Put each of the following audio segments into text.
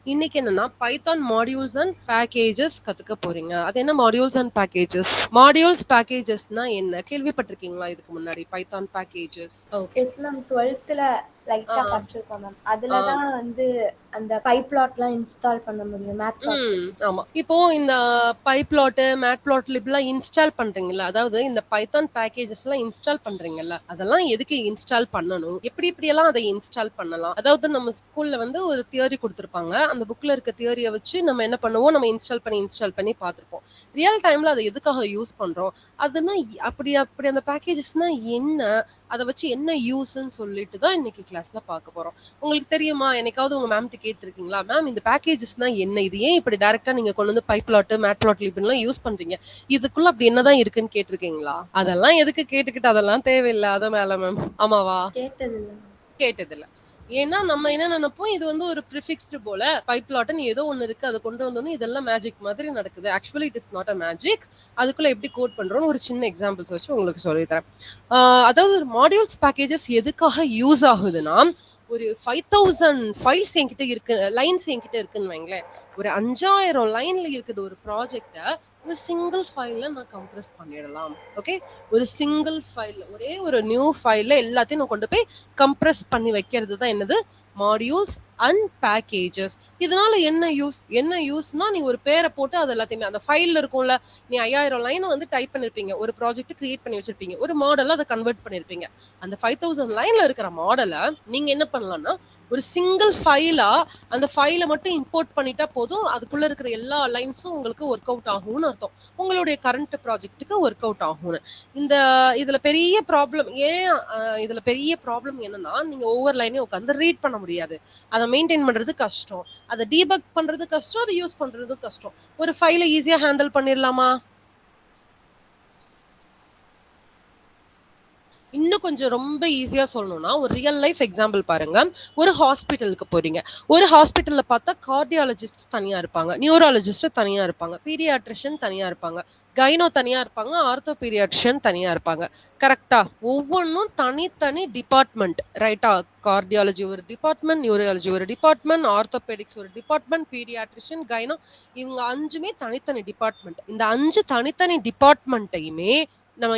இன்னைக்கு என்னன்னா Python modules and packages கத்துக்க போறீங்க. அது என்ன மாடியூல்ஸ் அண்ட் பேக்கேஜஸ்? மாடியூல்ஸ் பேக்கேஜஸ்னா என்ன? கேள்விப்பட்டிருக்கீங்களா இதுக்கு முன்னாடி? Python packages. Okay. Yes ma'am. 12th லைட்டா ஆ, படிச்சிருக்கோம் மேம். அதுல ஆ. தான் வந்து அந்த பைப்ளாட்லாம் இன்ஸ்டால் பண்ண முடியும் மேட்பிளாட்ல. ஆமா. இப்போ இந்த பைப்ளாட், மேட்பிளாட்லிப்லாம் இன்ஸ்டால் பண்றீங்கல்ல, அதாவது இந்த பைத்தான் பேக்கேஜஸ்லாம் இன்ஸ்டால் பண்றீங்கல்ல, அதெல்லாம் எதுக்கு இன்ஸ்டால் பண்ணணும்? எப்படி எப்படியெல்லாம் அதை இன்ஸ்டால் பண்ணலாம்? அதாவது நம்ம ஸ்கூல்ல வந்து ஒரு தியரி குடுத்திருப்பாங்க. அந்த புக்ல இருக்க தியரிய வச்சு நம்ம என்ன பண்ணுவோம்? நம்ம இன்ஸ்டால் பண்ணி பார்த்திருப்போம். ரியல் டைம்ல அதை எதுக்காக யூஸ் பண்றோம்? அதுனா அப்படி அப்படி அந்த பேக்கேஜஸ்னா என்ன? அத வச்சு என்ன யூஸ்ன்னு சொல்லிட்டு தான் இன்னைக்கு கிளாஸ்ல பார்க்க போறோம். உங்களுக்கு தெரியுமா? என்னைக்காவது உங்க மேம்ட்ட கேட்டிருக்கீங்களா? மேம் இந்த பேக்கேஜஸ்னா என்ன? இது ஏன் இப்படி டைரக்ட்டா நீங்க கொண்டு வந்து பைப்ளாட், மேட்பிளாட்லிப்லாம் யூஸ் பண்றீங்க? இதுக்குள்ள அப்படி என்னதான் இருக்குன்னு கேட்டிருக்கீங்களா? அதெல்லாம் எதுக்கு கேட்டுக்கிட்டு அதெல்லாம் தேவையில்லாத வேலை மேம். ஆமாவா? கேட்டதில்ல மேம். கேட்டதில்ல. ஏன்னா நம்ம என்ன நினைப்போம், இது வந்து ஒரு ப்ரிஃபிக்ஸ்டு போல பைப்லாட்ன்னு ஏதோ ஒண்ணு இருக்கு. அத கொண்டு வந்தோனே இதெல்லாம் மேஜிக் மாதிரி நடக்குது. Actually it is not a magic. அதுக்குள்ள எப்படி கோட் பண்றோம்னு ஒரு சின்ன எக்ஸாம்பிள்ஸ் வச்சு உங்களுக்கு சொல்லித் தரேன். அதாவது மாடியூல்ஸ் பேக்கேஜஸ் எதுக்காக யூஸ் ஆகுதுன்னா, ஒரு 5000 ஃபைல்ஸ் என்கிட்ட இருக்கு, லைன்ஸ் என்கிட்ட இருக்குன்னு வைங்களேன். ஒரு 5000 லைன்ல இருக்குது ஒரு ப்ராஜெக்ட்ட ஒரு சிங்கிள் ஃபைல்ல நான் கம்ப்ரஸ் பண்ணிடலாம். ஓகே. ஒரு சிங்கிள் ஃபைல்ல ஒரே ஒரு நியூ ஃபைல்ல எல்லாத்தையும் நான் கொண்டு போய் கம்ப்ரஸ் பண்ணி வைக்கிறது தான் என்னது மாடியூல்ஸ் அண்ட் பேக்கேஜஸ். இதனால என்ன யூஸ்னா, நீ ஒரு பேரை போட்டு அது எல்லாத்தையுமே அந்த ஃபைல்ல இருக்கும்ல, நீ 5000 லைன் வந்து டைப் பண்ணிருப்பீங்க, ஒரு ப்ராஜெக்ட் கிரியேட் பண்ணி வச்சிருப்பீங்க, ஒரு மாடலை அதை கன்வெர்ட் பண்ணிருப்பீங்க. அந்த 5000 லைன்ல இருக்கிற மாடலை நீங்க என்ன பண்ணலாம்னா ஒரு சிங்கிள் ஃபைலா அந்த ஃபைலை மட்டும் இம்போர்ட் பண்ணிட்டா போதும். அதுக்குள்ள இருக்கிற எல்லா லைன்ஸும் உங்களுக்கு ஒர்க் அவுட் ஆகும்னு அர்த்தம். உங்களுடைய கரண்ட் ப்ராஜெக்ட்டுக்கு ஒர்க் அவுட் ஆகும்னு. இந்த இதுல பெரிய ப்ராப்ளம் இதுல பெரிய ப்ராப்ளம் என்னன்னா, நீங்க ஒவ்வொரு லைனையும் உட்காந்து ரீட் பண்ண முடியாது. அதை மெயின்டைன் பண்றது கஷ்டம். அதை டீபக் பண்றது கஷ்டம், அதை யூஸ் பண்றதும் கஷ்டம். ஒரு ஃபைலை ஈஸியா ஹேண்டில் பண்ணிடலாமா? இன்னும் கொஞ்சம் ரொம்ப ஈஸியா சொல்லணும்னா, ஒரு ரியல் லைஃப் எக்ஸாம்பிள் பாருங்க. ஒரு ஹாஸ்பிட்டலுக்கு போறீங்க. ஒரு ஹாஸ்பிட்டல்ல பார்த்தா கார்டியாலஜிஸ்ட் தனியா இருப்பாங்க, நியூராலஜிஸ்ட் தனியா இருப்பாங்க, பீடியாட்ரிஷியன் தனியா இருப்பாங்க, கைனோ தனியா இருப்பாங்க, ஆர்த்தோ பீடியாட்ரிஷியன் தனியா இருப்பாங்க. கரெக்ட்டா? ஒவ்வொன்னும் தனித்தனி டிபார்ட்மெண்ட். ரைட்டா? கார்டியாலஜி ஒரு டிபார்ட்மெண்ட், நியூராலஜி ஒரு டிபார்ட்மெண்ட், ஆர்த்தோபெடிக்ஸ் ஒரு டிபார்ட்மெண்ட், பீடியாட்ரிஷியன், கைனோ இவங்க 5மே தனித்தனி டிபார்ட்மெண்ட். இந்த 5 தனித்தனி டிபார்ட்மெண்ட்டையுமே நம்ம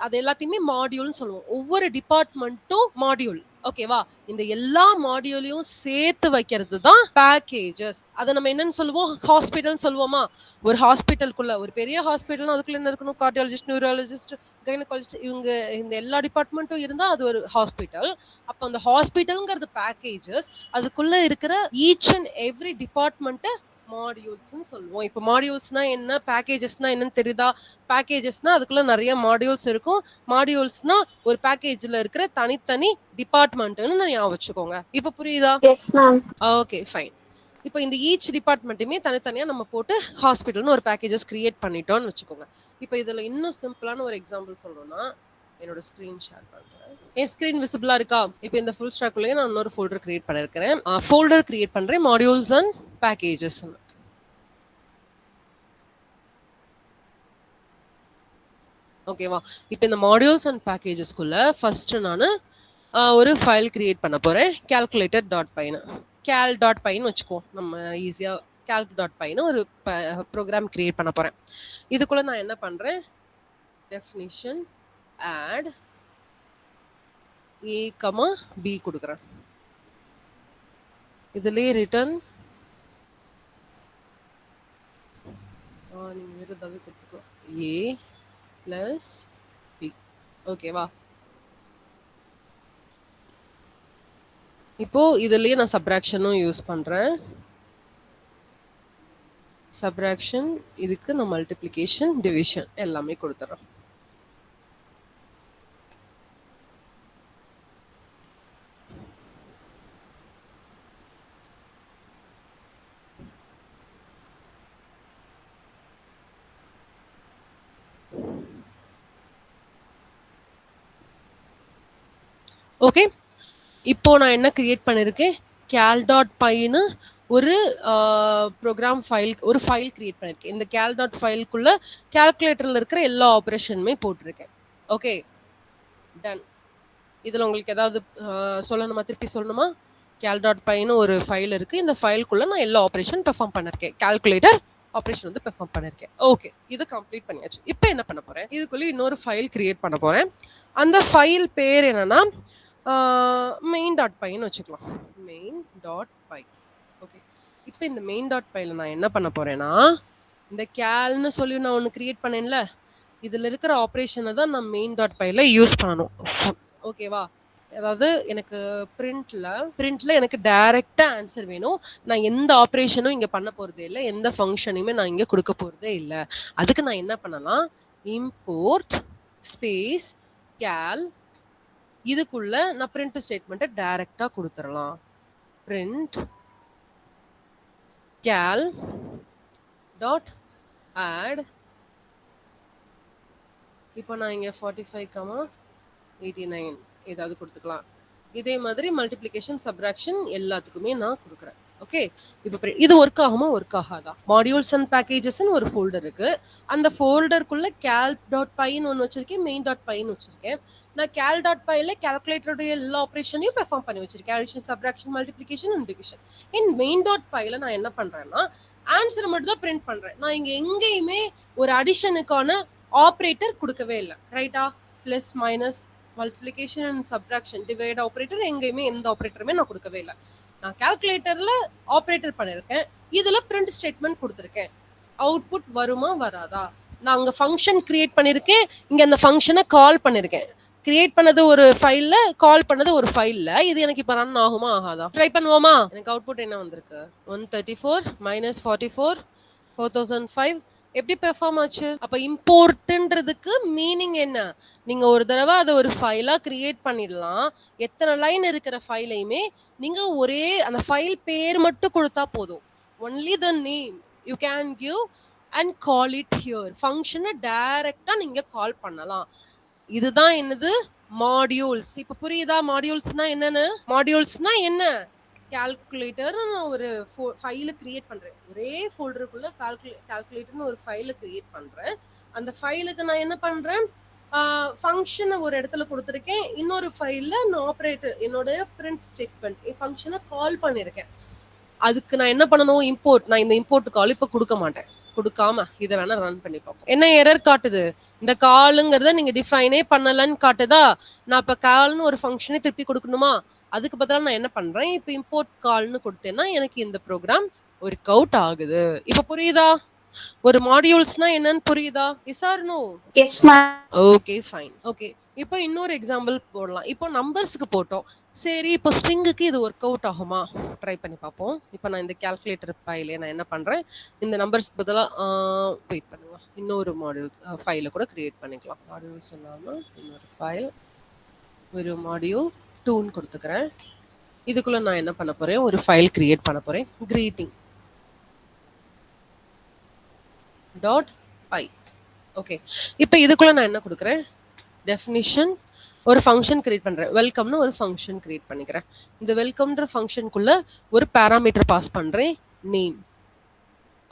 அது எல்லாத்தையுமே மாடியூல்னு சொல்லுவோம். ஒவ்வொரு டிபார்ட்மெண்ட்டும் மாடியூல். ஓகேவா? இந்த எல்லா மாடியூலையும் சேர்த்து வைக்கிறது தான் பேக்கேஜஸ். அதை நம்ம என்னன்னு சொல்லுவோம்? ஹாஸ்பிட்டல் சொல்லுவோமா? ஒரு ஹாஸ்பிட்டலுக்குள்ள ஒரு பெரிய ஹாஸ்பிட்டல் அதுக்குள்ள என்ன இருக்கணும்? கார்டியாலஜிஸ்ட், நியூராலஜிஸ்ட், கைனகாலஜிஸ்ட் இவங்க இந்த எல்லா டிபார்ட்மெண்ட்டும் இருந்தா அது ஒரு ஹாஸ்பிட்டல். அப்ப அந்த ஹாஸ்பிட்டல்ங்கிறது பேக்கேஜஸ். அதுக்குள்ள இருக்கிற ஈச் அண்ட் எவ்ரி டிபார்ட்மெண்ட் மாடியூல்ஸ்னு சொல்லுவோம். இப்போ மாடியூல்ஸ்னா என்ன, பேக்கேஜஸ்னா என்னன்னு தெரியுதா? பேக்கேஜஸ்னா அதுக்குள்ள நிறைய மாடியூல்ஸ் இருக்கும். மாடியூல்ஸ்னா ஒரு பேக்கேஜ்ல இருக்கிற தனித்தனி டிபார்ட்மெண்ட்னு ஞாபகம் வச்சுக்கோங்க. இப்ப புரியுதா? S ma'am. Okay fine. இப்போ இந்த ஈச் டிபார்ட்மெண்ட்டுமே தனித்தனியா நம்ம போட்டு ஹாஸ்பிட்டல்னு ஒரு பேக்கேஜஸ் கிரியேட் பண்ணிட்டோம்னு வச்சுக்கோங்க. இப்போ இதுல இன்னும் சிம்பிளான ஒரு எக்ஸாம்பிள் சொல்லணும்னா, என்னோட ஸ்கிரீன் ஷேர் பண்றேன். என் ஸ்கிரீன் விசிபிளா இருக்கா? இப்போ இந்த ஃபுல் ஸ்டாக்குள்ளேயே நான் இன்னொரு ஃபோல்டர் கிரியேட் பண்ணிருக்கிறேன். ஃபோல்டர் கிரியேட் பண்றேன் மாடியூல்ஸ் அண்ட் பேக்கேஜஸ். ஓகேவா? இப்போ இந்த மாடியூல்ஸ் அண்ட் பேக்கேஜஸ்க்குள்ள ஃபர்ஸ்ட் நான் ஒரு ஃபைல் கிரியேட் பண்ண போறேன். கால்குலேட்டர் டாட் பைன்னு டாட் பைன்னு வச்சுக்கோ. நம்ம ஈஸியா calc டாட் பைன்னு ஒரு ப்ரோக்ராம் கிரியேட் பண்ண போறேன். இதுக்குள்ள நான் என்ன பண்றேன்? டெஃபினிஷன் ஆட் a, b கொடுக்குறேன். இதுலயே ரிட்டர்ன் நீங்க விருதாவே கொடுத்துக்கோ a plus b. ஓகேவா? இப்போ இதுலயே நான் சப்ராக்ஷனும் யூஸ் பண்றேன். சப்ராக்ஷன் இதுக்கு நான் மல்டிப்ளிகேஷன், டிவிஷன் எல்லாமே கொடுத்துறேன். ஓகே. இப்போ நான் என்ன கிரியேட் பண்ணிருக்கேன்? cal.py ஒரு ப்ரோக்ராம் ஃபைல், ஒரு ஃபைல் கிரியேட் பண்ணிருக்கேன். இந்த cal.fileக்குள்ள கால்குலேட்டர்ல இருக்கிற எல்லா ஆபரேஷனுமே போட்டிருக்கேன். Okay done. இதுல உங்களுக்கு ஏதாவது சொல்லணுமா? திருப்பி சொல்லணுமா? cal.pyன்னு ஒரு ஃபைல் இருக்கு. இந்த ஃபைலுக்குள்ள நான் எல்லா ஆப்பரேஷன் பெர்ஃபார்ம் பண்ணிருக்கேன். கால்குலேட்டர் ஆப்பரேஷன் வந்து பெர்ஃபார்ம் பண்ணிருக்கேன். ஓகே. இது கம்ப்ளீட் பண்ணியாச்சு. இப்போ என்ன பண்ண போறேன்? இதுக்குள்ள இன்னொரு ஃபைல் கிரியேட் பண்ண போறேன். அந்த ஃபைல் பேர் என்னன்னா main.pyன்னு வச்சுக்கலாம். main.py. ஓகே. இப்போ இந்த main.pyல நான் என்ன பண்ண போறேன்னா, இந்த calன்னு சொல்லி நான் ஒன்னு கிரியேட் பண்ணேன்ல, இதுல இருக்கிற ஆப்பரேஷனை தான் நான் main.pyல யூஸ் பண்ணணும். ஓகேவா? அதாவது எனக்கு பிரிண்ட்ல எனக்கு டைரக்டா ஆன்சர் வேணும். நான் எந்த ஆப்பரேஷனும் இங்க பண்ண போறதே இல்ல. எந்த ஃபங்க்ஷனையுமே நான் இங்க கொடுக்க போறதே இல்ல. அதுக்கு நான் என்ன பண்ணலாம், இம்போர்ட் ஸ்பேஸ் cal இதுக்குள்ள நான் பிரிண்ட் ஸ்டேட்மெண்ட்டை டைரக்டா கொடுத்துடலாம். Print cal dot add. இப்போ நான் இங்க 45,89 ஏதாவது கொடுத்துக்கலாம். இதே மாதிரி மல்டிப்ளிகேஷன் சப்ராக்ஷன் எல்லாத்துக்குமே நான் கொடுக்குறேன். ஓகே. இப்போ இது ஒர்க் ஆகுமா ஒர்க் ஆகாதா? மாடியூல்ஸ் அண்ட் பேக்கேஜஸ்ன்னு ஒரு ஃபோல்டர் இருக்கு. அந்த ஃபோல்டருக்குள்ள cal.pyன்னு ஒன்று வச்சிருக்கேன், main.pyன்னு வச்சிருக்கேன். நான் cal.pyல கால்குலேட்டருடைய எல்லா ஆப்பரேஷனையும் பெர்ஃபார்ம் பண்ணி வச்சிருக்கேன். Addition, subtraction, multiplication, integration. In main.pyல நான் என்ன பண்றேன்னா ஆன்சரை மட்டும் தான் பிரிண்ட் பண்றேன். நான் இங்க எங்கேயுமே ஒரு அடிஷனுக்கான ஆப்ரேட்டர் கொடுக்கவே இல்லை. ரைட்டா? Plus minus multiplication and subtraction divide operator எங்கேயுமே எந்த ஆப்ரேட்டருமே நான் கொடுக்கவே இல்லை. நான் கால்குலேட்டர்ல ஆப்ரேட்டர் பண்ணிருக்கேன். இதுல பிரிண்ட் ஸ்டேட்மெண்ட் கொடுத்துருக்கேன். அவுட்புட் வருமா வராதா? நான் அங்க ஃபங்க்ஷன் கிரியேட் பண்ணிருக்கேன். இங்க அந்த ஃபங்க்ஷனை கால் பண்ணிருக்கேன். கிரியேட் பண்ணது ஒரு ஃபைல்ல, கால் பண்ணது ஒரு ஃபைல்ல. இது எனக்கு இப்ப ரன் ஆகுமா ஆகாதா? ட்ரை பண்ணுவோமா? எனக்கு அவுட்புட் என்ன வந்திருக்கு? 134 - 44 4005. எப்படி பெர்ஃபார்ம் ஆச்சு? அப்ப இம்போர்ட்ன்றதுக்கு மீனிங் என்ன? நீங்க ஒரு தடவை அதை ஒரு ஃபைலா கிரியேட் பண்ணிடலாம். எத்தனை லைன் இருக்கிற ஃபைலையுமே நீங்க ஒரே அந்த ஃபைல் பேர் மட்டும் கொடுத்தா போதும். Only the name you can give and call it here. ஃபங்க்ஷனை டைரக்டா நீங்க கால் பண்ணலாம். இதுதான் என்னது? மாடியூல்ஸ். இப்ப புரியுதா மாடியூல்ஸ்னா என்னன்னு? மாடியூல்ஸ்னா என்ன? கால்குலேட்டர் நான் ஒரு ஃபைல கிரியேட் பண்றேன். ஒரே ஃபோல்டருக்குள்ள கால்குலேட்டர்னு ஒரு ஃபைல கிரியேட் பண்றேன். அந்த ஃபைலுக்கு நான் என்ன பண்றேன், ஃபங்க்ஷனை ஒரு இடத்துல கொடுத்துருக்கேன். இன்னொரு ஃபைல்ல நான் ஆப்ரேட்டர் என்னோட பிரிண்ட் ஸ்டேட்மெண்ட் ஃபங்க்ஷனை கால் பண்ணிருக்கேன். அதுக்கு நான் என்ன பண்ணணும், இம்போர்ட். நான் இந்த இம்போர்ட் கால் இப்ப கொடுக்க மாட்டேன். கொடுக்காம இதை வேணா ரன் பண்ணி பார்ப்போம். என்ன எரர் காட்டுது? இந்த காலுங்கிறத நீங்க டிஃபைனே பண்ணலன்னு காட்டுதா? நான் இப்ப கால்னு ஒரு ஃபங்க்ஷனை திருப்பி கொடுக்கணுமா? அதுக்கு பதிலா நான் என்ன பண்றேன், இப்ப இம்போர்ட் கால்னு கொடுத்தேன்னா எனக்கு இந்த ப்ரோக்ராம் ஒர்க் அவுட் ஆகுது. இப்ப புரியுதா? ஒரு மாடியூல்ஸ்னா என்னன்னு புரியுதா? Yes or no? Yes ma'am. Okay fine. Okay. இப்போ இன்னொரு எக்ஸாம்பிள் போடலாம். இப்போ நம்பர்ஸ்க்கு போட்டோம். சரி, இப்போ ஸ்ட்ரிங்குக்கு இது ஒர்க் அவுட் ஆகுமா? ட்ரை பண்ணி பார்ப்போம். இப்போ நான் இந்த கால்குலேட்டர் ஃபைலே நான் என்ன பண்றேன், இந்த நம்பர்ஸ்க்கு பதிலாக வெயிட் பண்ணுங்க, இன்னொரு மாடியூல்ஸ் ஃபைலை கூட கிரியேட் பண்ணிக்கலாம். மாடியூல்ஸ் இல்லாமல் இன்னொரு ஃபைல், ஒரு மாடியூல் 2ன்னு கொடுத்துக்கிறேன். இதுக்குள்ள நான் என்ன பண்ண போறேன், ஒரு ஃபைல் கிரியேட் பண்ண போறேன். greeting dot py. ஓகே. இப்போ இதுக்குள்ள நான் என்ன கொடுக்குறேன், டெஃபினிஷன் ஒரு ஃபங்க்ஷன் கிரியேட் பண்றேன். வெல்கம்னு ஒரு ஃபங்க்ஷன் கிரியேட் பண்ணிக்கிறேன். இந்த வெல்கம்ன்ற ஃபங்க்ஷனுக்குள்ள ஒரு பேராமீட்டர் பாஸ் பண்றேன், நேம்.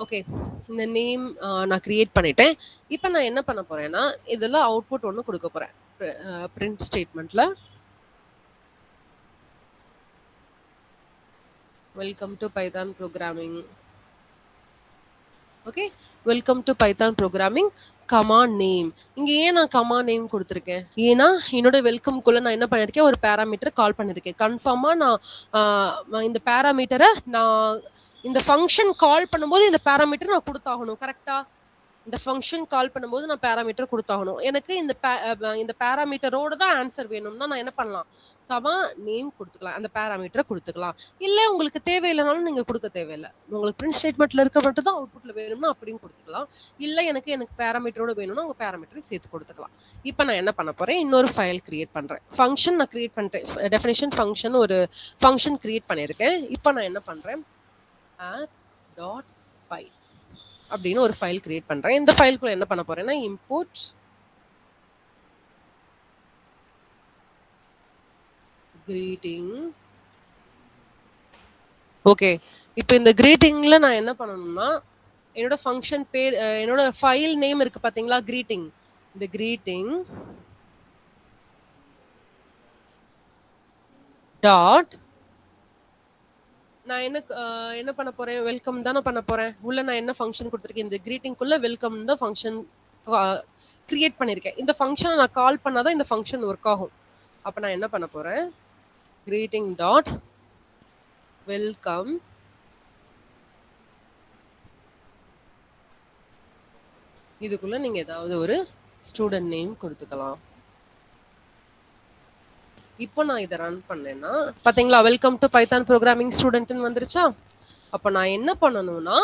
ஓகே. இந்த நேம் நான் கிரியேட் பண்ணிட்டேன். இப்போ நான் என்ன பண்ண போறேன்னா, இதெல்லாம் அவுட்புட் ஒன்று கொடுக்க போறேன். பிரிண்ட் ஸ்டேட்மெண்ட்ல welcome to Python programming. Okay, welcome to Python programming comma name. இங்க ஏன் நான் கமா நேம் கொடுத்துருக்கேன், ஏன்னா என்னோட வெல்கம்குள்ள நான் என்ன பண்ணிருக்கேன், ஒரு பேராமீட்டர் கால் பண்ணிருக்கேன். கன்ஃபார்மா நான் இந்த பேராமீட்டரை நான் இந்த ஃபங்க்ஷன் கால் பண்ணும்போது இந்த பேராமீட்டர் நான் கொடுத்தாகணும். கரெக்டா? இந்த ஃபங்க்ஷன் கால் பண்ணும்போது நான் பேராமீட்டர் கொடுத்தாகணும். எனக்கு இந்த பேராமீட்டரோட தான் ஆன்சர் வேணும்னா நான் என்ன பண்ணலாம், கமா நேம் கொடுத்துக்கலாம், அந்த பேராமீட்டரை கொடுத்துக்கலாம். இல்ல உங்களுக்கு தேவையில்லைனாலும் நீங்க கொடுக்க தேவையில்லை. உங்களுக்கு பிரிண்ட் ஸ்டேட்மெண்ட்ல இருக்க மட்டும் தான் அவுட்புட்ல வேணும்னா அப்படியும் கொடுத்துக்கலாம். இல்ல எனக்கு பேராமீட்டரோட வேணும்னா உங்க பேராமீட்டரை சேர்த்து கொடுத்துக்கலாம். இப்போ நான் என்ன பண்ண போறேன், இன்னொரு ஃபைல் கிரியேட் பண்றேன். ஃபங்க்ஷன் நான் கிரியேட் பண்ணிட்டேன். டெஃபினிஷன் ஃபங்க்ஷன் ஒரு ஃபங்க்ஷன் கிரியேட் பண்ணியிருக்கேன். இப்போ நான் என்ன பண்றேன், app.py அப்படின்னு ஒரு ஃபைல் கிரியேட் பண்றேன். இந்த ஃபைலுக்குள்ள என்ன பண்ண போறேன்னா, இம்போர்ட் greeting. ஓகே. இப்போ இந்த greetingல நான் என்ன பண்ணணும்னா, என்னோட ஃபங்க்ஷன் பேர், என்னோட ஃபைல் நேம் இருக்கு பாத்தீங்களா, greeting. இந்த greeting டாட் நான் என்ன பண்ண போறேன்? வெல்கம் தானே பண்ண போறேன். உள்ள நான் என்ன ஃபங்ஷன் குடுத்துருக்கேன்? இந்த கிரீட்டிங்குள்ள வெல்கம் தான் ஃபங்ஷன் கிரியேட் பண்ணியிருக்கேன். இந்த ஃபங்ஷனை நான் கால் பண்ணாதான் இந்த ஃபங்ஷன் ஒர்க் ஆகும். அப்ப நான் என்ன பண்ண போறேன்? greeting டாட் வெல்கம் இதுக்குள்ள நீங்க ஏதாவது ஒரு ஸ்டூடெண்ட் நேம் கொடுத்துக்கலாம். இப்போ நான் இதை ரன் பண்ணேன்னா பாத்தீங்களா, வெல்கம் டு பைத்தான் ப்ரோக்ராமிங் ஸ்டூடெண்ட்னு வந்துருச்சா? அப்ப நான் என்ன பண்ணணும்னா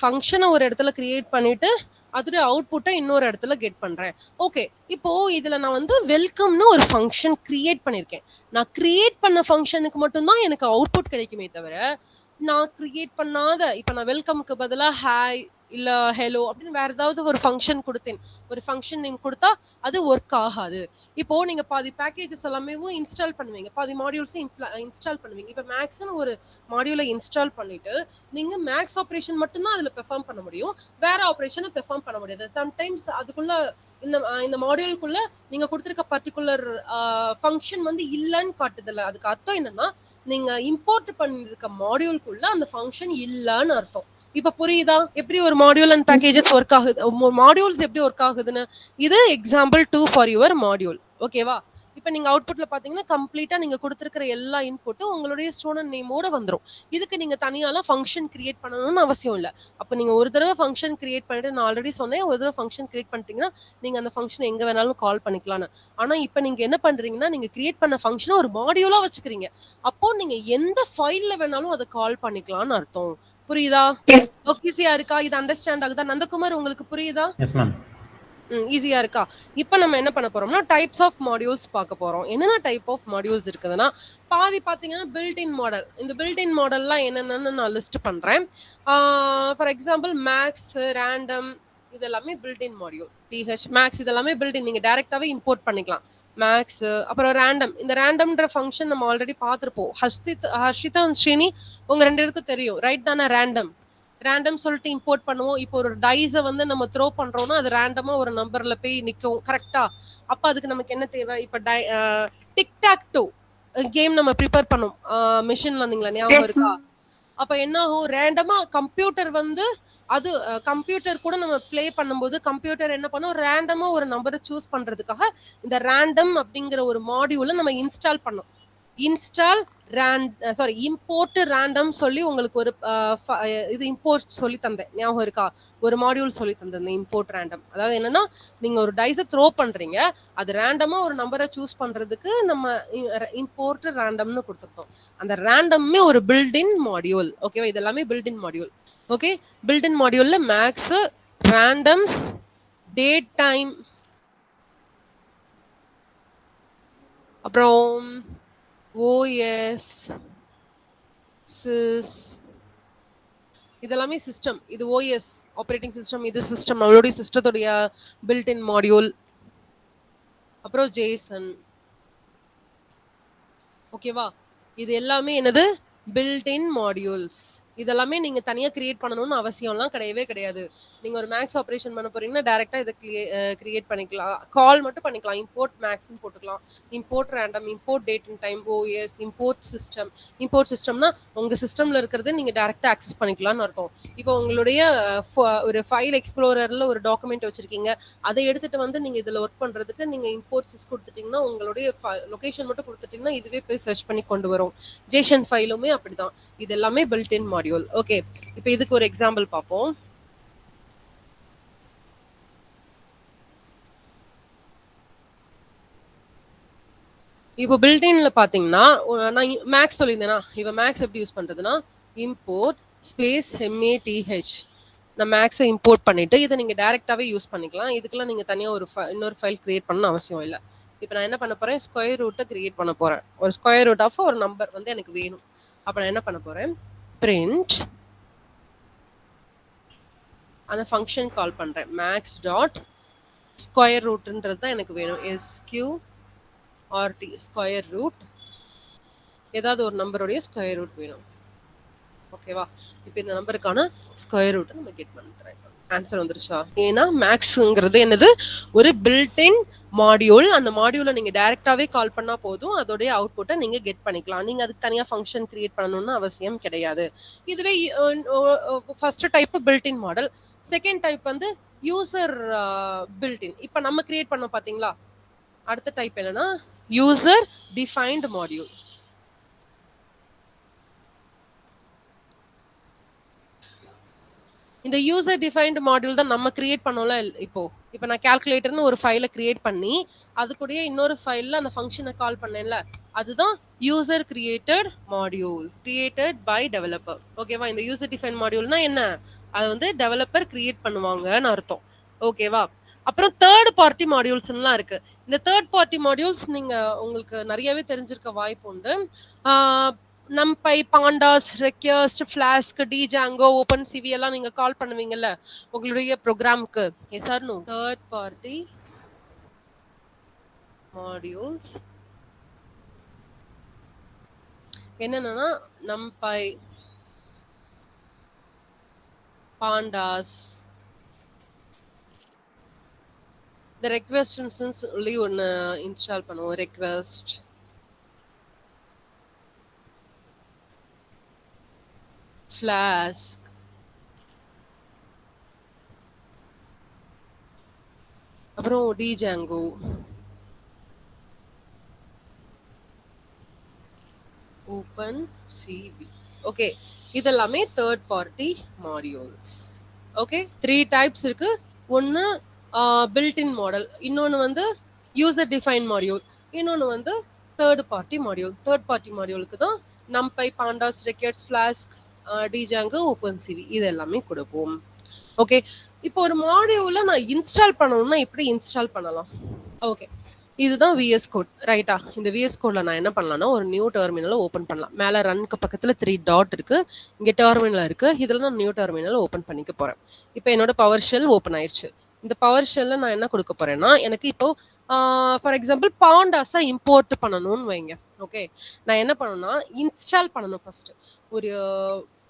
ஃபங்க்ஷனை ஒரு இடத்துல கிரியேட் பண்ணிட்டு அதோட அவுட்புட்டை இன்னொரு இடத்துல கெட் பண்றேன். ஓகே, இப்போ இதுல நான் வந்து வெல்கம்னு ஒரு ஃபங்க்ஷன் கிரியேட் பண்ணிருக்கேன். நான் கிரியேட் பண்ண ஃபங்க்ஷனுக்கு மட்டும்தான் எனக்கு அவுட்புட் கிடைக்குமே தவிர, நான் கிரியேட் பண்ணாத இப்ப நான் வெல்கம்க்கு பதிலா ஹாய் இல்ல ஹலோ அப்படின்னு வேற ஏதாவது ஒரு ஃபங்க்ஷன் கொடுத்தேன், ஒரு ஃபங்க்ஷன் நேம் கொடுத்தா அது ஒர்க் ஆகாது. இப்போ நீங்க பாதி பேக்கேஜஸ் எல்லாமே இன்ஸ்டால் பண்ணுவீங்க, பாதி மாடியூல்ஸும் இன்ஸ்டால் பண்ணுவீங்க. இப்ப மேக்ஸ்னு ஒரு மாடியூலை இன்ஸ்டால் பண்ணிட்டு நீங்க மேக்ஸ் ஆப்ரேஷன் மட்டும்தான் அதுல பெர்ஃபார்ம் பண்ண முடியும், வேற ஆப்ரேஷனை பெர்ஃபார்ம் பண்ண முடியாது. சம்டைம்ஸ் அதுக்குள்ள இந்த மாடியூலுக்குள்ள நீங்க கொடுத்திருக்க பர்டிகுலர் ஃபங்க்ஷன் வந்து இல்லன்னு காட்டுதில்ல. அதுக்கு அர்த்தம் என்னன்னா, நீங்க இம்போர்ட் பண்ணிருக்க மாடியூலுக்குள்ள அந்த ஃபங்க்ஷன் இல்லன்னு அர்த்தம். இப்ப புரியுதா எப்படி ஒரு மாடியூல் அண்ட் பேக்கேஜஸ் ஒர்க் ஆகுது, மாடியூல்ஸ் எப்படி ஒர்க் ஆகுதுன்னு? இது எக்ஸாம்பிள் 2 ஃபார் யுவர் மாடியூல். ஓகேவா? இப்ப நீங்க அவுட்புட்ல பாத்தீங்கன்னா கம்ப்ளீட்டா நீங்க கொடுத்திருக்கிற எல்லா இன்புட்டும் உங்களுடைய ஸ்டூடெண்ட் நேமோட வந்துரும். இதுக்கு நீங்க தனியாலாம் ஃபங்க்ஷன் கிரியேட் பண்ணணும்னு அவசியம் இல்ல. அப்ப நீங்க ஒரு தடவை ஃபங்க்ஷன் கிரியேட் பண்ணிட்டு, நான் ஆல்ரெடி சொன்னேன், ஒரு தடவை ஃபங்க்ஷன் கிரியேட் பண்ணிட்டீங்கன்னா நீங்க அந்த ஃபங்க்ஷன் எங்க வேணாலும் கால் பண்ணிக்கலாம்னு. ஆனா இப்ப நீங்க என்ன பண்றீங்கன்னா, நீங்க கிரியேட் பண்ண ஃபங்க்ஷனை ஒரு மாடியூலா வச்சுக்கிறீங்க. அப்போ நீங்க எந்த ஃபைல்ல வேணாலும் அதை கால் பண்ணிக்கலாம்னு அர்த்தம். புரியுதா? ஈஸியா இருக்கா? இது அண்டர்ஸ்டாண்ட் ஆகுதா? நந்தகுமார், உங்களுக்கு புரியுதா? Yes ma'am. ஈஸியா இருக்கா? இப்ப நம்ம என்ன பண்ண போறோம்னா, டைப்ஸ் ஆஃப் மாடியூல்ஸ் பார்க்க போறோம். என்னென்ன டைப் ஆஃப் மாடியூல்ஸ் இருக்குதுன்னா, பாதி பாத்தீங்கன்னா பில்ட்-இன் மாடல். இந்த பில்ட்-இன் மாடல்லாம் என்னென்னு நான் லிஸ்ட் பண்றேன். ஃபார் எக்ஸாம்பிள் மேக்ஸ், ரேண்டம், இது எல்லாமே பில்ட்-இன் மாடியூல். டிஹெச் மேக்ஸ் இதெல்லாமே பில்ட்-இன், நீங்க டைரக்டாவே இம்போர்ட் பண்ணிக்கலாம். மேக்ஸ், அப்புறம் ரேண்டம். இந்த ரேண்டம்ன்ற ஃபங்க்ஷன் நம்ம ஆல்ரெடி பார்த்திருப்போம். ஹர்ஷிதா அண்ட் ஸ்ரீனி உங்க 2 பேருக்கும் தெரியும், ரைட் தானே? ரேண்டம் சொல்லிட்டு இம்போர்ட் பண்ணுவோம். இப்போ ஒரு டைஸை வந்து நம்ம த்ரோ பண்றோம்னா அது ரேண்டமா ஒரு நம்பர்ல போய் நிக்கும், கரெக்டா? அப்ப அதுக்கு நமக்கு என்ன தேவை? இப்ப டிக்டாக்-டோ கேம் நம்ம ப்ரிப்பேர் பண்ணோம் மெஷின் லேர்னிங்ல, ஞாபகம் இருக்கா? அப்ப என்ன ஆகும்? ரேண்டமா கம்ப்யூட்டர் வந்து அது கம்ப்யூட்டர் கூட நம்ம ப்ளே பண்ணும்போது கம்ப்யூட்டர் என்ன பண்ணும்? ரேண்டமா ஒரு நம்பரை சூஸ் பண்றதுக்காக இந்த ரேண்டம் அப்படிங்கிற ஒரு மாடியூலை நம்ம இன்ஸ்டால் பண்ணோம். இம்போர்ட் ரேண்டம் சொல்லி உங்களுக்கு ஒரு இது இம்போர்ட் சொல்லி தந்தேன், ஞாபகம் இருக்கா? ஒரு மாடியூல் சொல்லி தந்தேன், இம்போர்ட் ரேண்டம். அதாவது என்னன்னா, நீங்க ஒரு டைஸை த்ரோ பண்றீங்க, அது ரேண்டமா ஒரு நம்பரை சூஸ் பண்றதுக்கு நம்ம இம்போர்ட் ரேண்டம்னு கொடுத்துருக்கோம். அந்த ரேண்டம்மே ஒரு பில்ட்-இன் மாடியூல். ஓகேவா? இது எல்லாமே பில்ட்-இன் மாடியூல். ஓகே, பில்ட்-இன் மாடியூல்ல மேக்ஸ், ரேண்டம், டேட் டைம், அப்புறம் OS, sys, இதெல்லாமே சிஸ்டம். இது OS ஆப்ரேட்டிங் சிஸ்டம், இது சிஸ்டம், நம்மளுடைய சிஸ்டத்துடைய பில்ட்-இன் மாடியூல். அப்புறம் ஜேசன். ஓகேவா? இது எல்லாமே என்னது? Built in modules. இதெல்லாமே நீங்க தனியா கிரியேட் பண்ணணும்னு அவசியம்லாம் கிடையவே கிடையாது. நீங்க ஒரு மேக்ஸ் ஆப்ரேஷன் பண்ண போறீங்கன்னா டைரக்டா இதை கிரியேட் பண்ணிக்கலாம், கால் மட்டும் பண்ணிக்கலாம். இம்போர்ட் மேக்ஸ்னு போட்டுக்கலாம், import random, import date and time, OS, import system. Import சிஸ்டம்னா உங்க சிஸ்டம்ல இருக்கிறது நீங்க டைரக்டா ஆக்சஸ் பண்ணிக்கலாம்னு அர்த்தம். இப்போ உங்களுடைய ஒரு ஃபைல் எக்ஸ்ப்ளோரர்ல ஒரு டாக்குமெண்ட் வச்சிருக்கீங்க, அதை எடுத்துட்டு வந்து நீங்க இதுல ஒர்க் பண்றதுக்கு நீங்க இம்போர்ட் சிஸ் கொடுத்துட்டீங்கன்னா, உங்களுடைய லொகேஷன் மட்டும் கொடுத்துட்டீங்கன்னா இதுவே போய் சர்ச் பண்ணி கொண்டு வரும். ஜேசன் ஃபைலுமே அப்படிதான். இது எல்லாமே பில்ட்-இன் மாடியூல். ஓகே, இப்போ இதுக்கு ஒரு எக்ஸாம்பிள் பார்ப்போம். இப்போ பில்ட்-இன்ல பாத்தீங்கன்னா, நான் மேக்ஸ் சொல்லியிருந்தேனா, இப்போ மேக்ஸ் எப்படி யூஸ் பண்றதுன்னா, இம்போர்ட் ஸ்பேஸ் MATH. நான் மேக்ஸை இம்போர்ட் பண்ணிட்டு இதை நீங்க டைரக்டாவே யூஸ் பண்ணிக்கலாம். இதுக்கெல்லாம் நீங்க தனியா இன்னொரு ஃபைல் கிரியேட் பண்ணணும் அவசியம் இல்லை. இப்போ நான் என்ன பண்ண போறேன்? ஸ்கொயர் ரூட்டை கிரியேட் பண்ண போறேன். ஒரு ஸ்கொயர் ரூட் ஆஃப் ஒரு நம்பர் வந்து எனக்கு வேணும். அப்ப நான் என்ன பண்ண போறேன்? பிரிண்ட் அந்த ஃபங்க்ஷன் கால் பண்றேன், மேக்ஸ் டாட் ஸ்கொயர் ரூட்ன்றது தான் எனக்கு வேணும். SQRT ஸ்கொயர் ரூட், ஏதாவது ஒரு நம்பருடைய ஸ்கொயர் ரூட் வேணும். ஓகேவா? இப்போ இந்த நம்பருக்கான ஸ்கொயர் ரூட்டை நம்ம கெட் பண்ணுறேன். ஆன்சர் வந்துருச்சா? ஏன்னா மேக்ஸ்ங்கிறது என்னது? ஒரு பில்ட்-இன் மாடியூல். அந்த மாடியூல நீங்க டைரக்டாவே கால் பண்ணா போதும். அதோடைய அவுட்புட்ட நீங்க கெட் பண்ணிக்கலாம். நீங்க அதுக்கு தனியா ஃபங்ஷன் கிரியேட் பண்ணணும்னு அவசியம் கிடையாது. இதுவே first type built in model. Second type வந்து யூசர் பில்ட் இன். இப்ப நம்ம கிரியேட் பண்ணோம் பாத்தீங்களா? அடுத்த டைப் என்னன்னா யூசர் டிஃபைன்ட் மாடியூல். இந்த யூசர் டிஃபைன்ட் மாடியூல் தான் நம்ம கிரியேட் பண்ணோம்ல இப்போ நான் கால்குலேட்டர்னு ஒரு ஃபைலை கிரியேட் பண்ணி அது கூடயே இன்னொரு ஃபைல்ல அந்த ஃபங்க்ஷனை கால் பண்ணேன்ல, அதுதான் user created module, created by developer. ஓகேவா? இந்த யூசர் டிஃபைன் மாடியூல்னா என்ன? அது வந்து டெவலப்பர் கிரியேட் பண்ணுவாங்கன்னு அர்த்தம். ஓகேவா? அப்புறம் தேர்ட் பார்ட்டி மாடியூல்ஸ்லாம் இருக்கு. இந்த தேர்ட் பார்ட்டி மாடியூல்ஸ் நீங்க உங்களுக்கு நிறையவே தெரிஞ்சிருக்க வாய்ப்பு உண்டு. NumPy, pandas, request, Flask, Django, open CV எல்லாம் நீங்க கால் பண்ணுவீங்கல்ல உங்களுடைய ப்ரோக்ராம்க்கு. Yes or no? Third party modules என்னன்னா நம்பை, பாண்டாஸ், இந்த ரெக்வெஸ்ட் சொல்லி ஒன்னு இன்ஸ்டால் பண்ணுவோம். ரெக்வெஸ்ட், ஃபிளாஸ்க், அப்புறம் டிஜாங்கோ, ஓபன் சிவி. ஓகே, இதெல்லாமே third party modules. Okay, 3 types இருக்கு. ஒன்னு பில்ட் இன் மாடல், இன்னொன்னு வந்து யூசர் டிஃபைன் மாடியூல், இன்னொன்னு வந்து third party module. Third party மாடியூலுக்கு தான் NumPy, pandas, requests, Flask, Django, open CV இது எல்லாமே கொடுப்போம். ஓகே, இப்போ ஒரு மாடியூல நான் இன்ஸ்டால் பண்ணணும்னா எப்படி இன்ஸ்டால் பண்ணலாம்? ஓகே, இதுதான் VS கோட் ரைட்டா? இந்த VS கோட்ல நான் என்ன பண்ணலாம்னா ஒரு நியூ டெர்மினலை ஓபன் பண்ணலாம். மேல ரன்க்கு பக்கத்துல 3 டாட் இருக்கு, இங்க டெர்மினல் இருக்கு. இதுல நான் நியூ டெர்மினல் ஓபன் பண்ணிக்க போறேன். இப்போ என்னோட பவர் ஷெல் ஓபன் ஆயிருச்சு. இந்த பவர் ஷெல்ல நான் என்ன கொடுக்க போறேன்னா எனக்கு இப்போ ஃபார் எக்ஸாம்பிள் பாண்டாஸா இம்போர்ட் பண்ணணும்னு வைங்க. ஓகே, நான் என்ன பண்ணணும்னா இன்ஸ்டால் பண்ணணும் ஃபர்ஸ்ட்.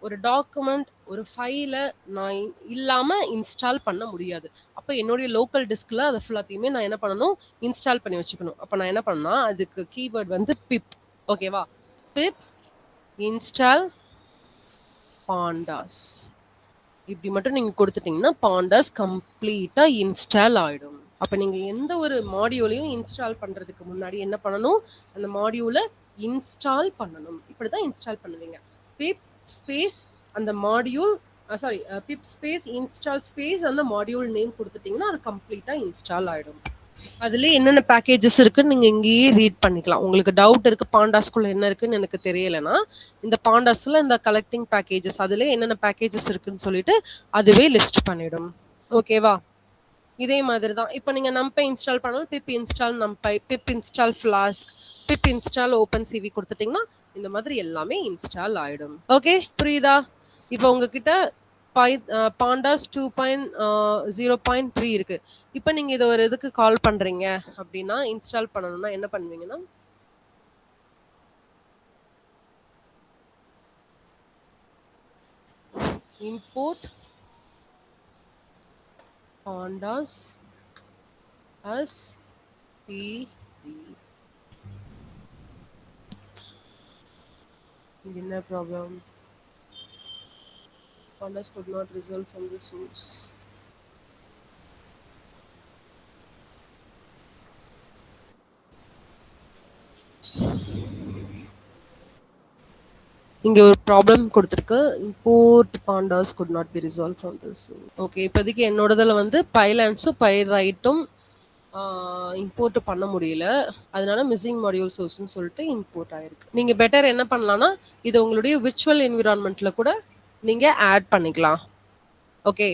ஒரு டாக்குமெண்ட், ஒரு ஃபைலை நான் இல்லாம இன்ஸ்டால் பண்ண முடியாது. அப்போ என்னுடைய லோக்கல் டிஸ்க்ல அதை ஃபுல்லாத்தையுமே நான் என்ன பண்ணணும், இன்ஸ்டால் பண்ணி வச்சுக்கணும். அப்போ நான் என்ன பண்ணணும்னா அதுக்கு கீவேர்ட் வந்து பிப். ஓகேவா? பிப் இன்ஸ்டால் பாண்டாஸ் இப்படி மட்டும் நீங்க கொடுத்துட்டீங்கன்னா பாண்டாஸ் கம்ப்ளீட்டா இன்ஸ்டால் ஆயிடும். அப்ப நீங்க எந்த ஒரு மாடியூலையும் இன்ஸ்டால் பண்றதுக்கு முன்னாடி என்ன பண்ணணும், அந்த மாடியூலை இன்ஸ்டால் பண்ணணும். இப்படிதான் இன்ஸ்டால் பண்ணுவீங்க. பிப் ஸ்பேஸ் அந்த module sorry pip space install space அந்த மாடியூல் நேம் கொடுத்துட்டீங்கன்னா அது கம்ப்ளீட்டா இன்ஸ்டால் ஆயிடும். அதுல என்னென்ன பேக்கேஜஸ் இருக்குன்னு நீங்க இங்கேயே ரீட் பண்ணிக்கலாம். உங்களுக்கு டவுட் இருக்கு பாண்டாஸ்குள்ள என்ன இருக்குன்னு எனக்கு தெரியலனா இந்த பாண்டாஸ்ல இந்த கலெக்டிங் பேக்கேஜஸ் அதுல என்னென்ன பேக்கேஜஸ் இருக்குன்னு சொல்லிட்டு அதுவே லிஸ்ட் பண்ணிடும். ஓகேவா? இதே மாதிரி தான் இப்போ நீங்க நம்பை இன்ஸ்டால் பண்ணாலும் pip install NumPy, pip install Flask, pip install open CV கொடுத்துட்டீங்கன்னா இந்த மாதிரி எல்லாமே இன்ஸ்டால் ஆயிடும். ஓகே, புரியுதா? இப்போ உங்ககிட்ட பாண்டாஸ் 2.0.3 இருக்கு. இப்போ நீங்க இதை ஒரு இதுக்கு கால் பண்றீங்க அப்படின்னா இன்ஸ்டால் பண்ணணும்னா என்ன பண்ணுவீங்கன்னா import pandas as pd. என்ன problem? pandas could not resolve from the source. இங்க ஒரு ப்ராப்ளம் கொடுத்திருக்கு. import pandas could not be resolved from this. Okay, இப்போதைக்கு என்னோடதுல வந்து பைலான்ஸும் பைரைட்டும் இம்போர்ட் பண்ண முடியல. அதனால மிஸ்ஸிங் மாடியூல் சோர்ஸ்னு சொல்லிட்டு இம்போர்ட் ஆயிருக்கு. நீங்க பெட்டர் என்ன பண்ணலாம்னா இது உங்களுடைய விர்ச்சுவல் என்விரான்மெண்ட்ல கூட நீங்க ஆட் பண்ணிக்கலாம். ஓகே,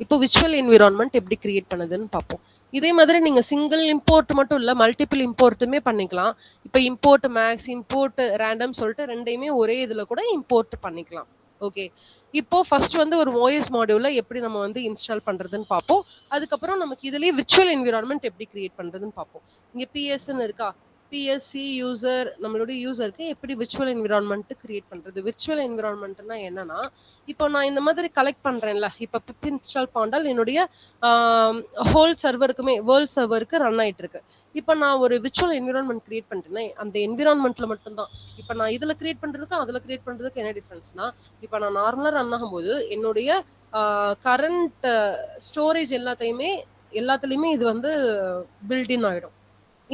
இப்போ விர்ச்சுவல் என்விரான்மெண்ட் எப்படி கிரியேட் பண்ணுதுன்னு பார்ப்போம். இதே மாதிரி நீங்க சிங்கிள் இம்போர்ட் மட்டும் இல்ல மல்டிபிள் இம்போர்ட்டுமே பண்ணிக்கலாம். இப்போ இம்போர்ட் மேக்ஸ், இம்போர்ட் ரேண்டம் சொல்லிட்டு ரெண்டையுமே ஒரே இதுல கூட இம்போர்ட் பண்ணிக்கலாம். ஓகே, இப்போ ஃபர்ஸ்ட் வந்து ஒரு ஓஎஸ் மாடியூல எப்படி நம்ம வந்து இன்ஸ்டால் பண்றதுன்னு பார்ப்போம். அதுக்கப்புறம் நமக்கு இதுலயே விர்ச்சுவல் என்விரான்மெண்ட் எப்படி கிரியேட் பண்றதுன்னு பார்ப்போம். இங்க பிஎஸ்ன்னு இருக்கா, பிஎஸ்சி யூசர் நம்மளுடைய யூசருக்கு எப்படி விர்ச்சுவல் என்விரான்மெண்ட் கிரியேட் பண்றது? விர்ச்சுவல் என்விரான்மெண்ட்னா என்னன்னா, இப்போ நான் இந்த மாதிரி கலெக்ட் பண்றேன்ல, இப்போ பிப் இன்ஸ்டால் பாண்டால் என்னுடைய ஹோல் சர்வருக்குமே வேர்ல்ட் சர்வருக்கு ரன் ஆயிட்டு இருக்கு. இப்போ நான் ஒரு விர்ச்சுவல் என்விரான்மெண்ட் கிரியேட் பண்ணிட்டேன்னா அந்த என்விரான்மெண்ட்ல மட்டும்தான். இப்போ நான் இதுல கிரியேட் பண்றதுக்கும் அதுல கிரியேட் பண்றதுக்கு என்ன டிஃபரன்ஸ்னா, இப்போ நான் நார்மலா ரன் ஆகும்போது என்னுடைய கரண்ட் ஸ்டோரேஜ் எல்லாத்துலயுமே இது வந்து பில்டின் ஆயிடும்,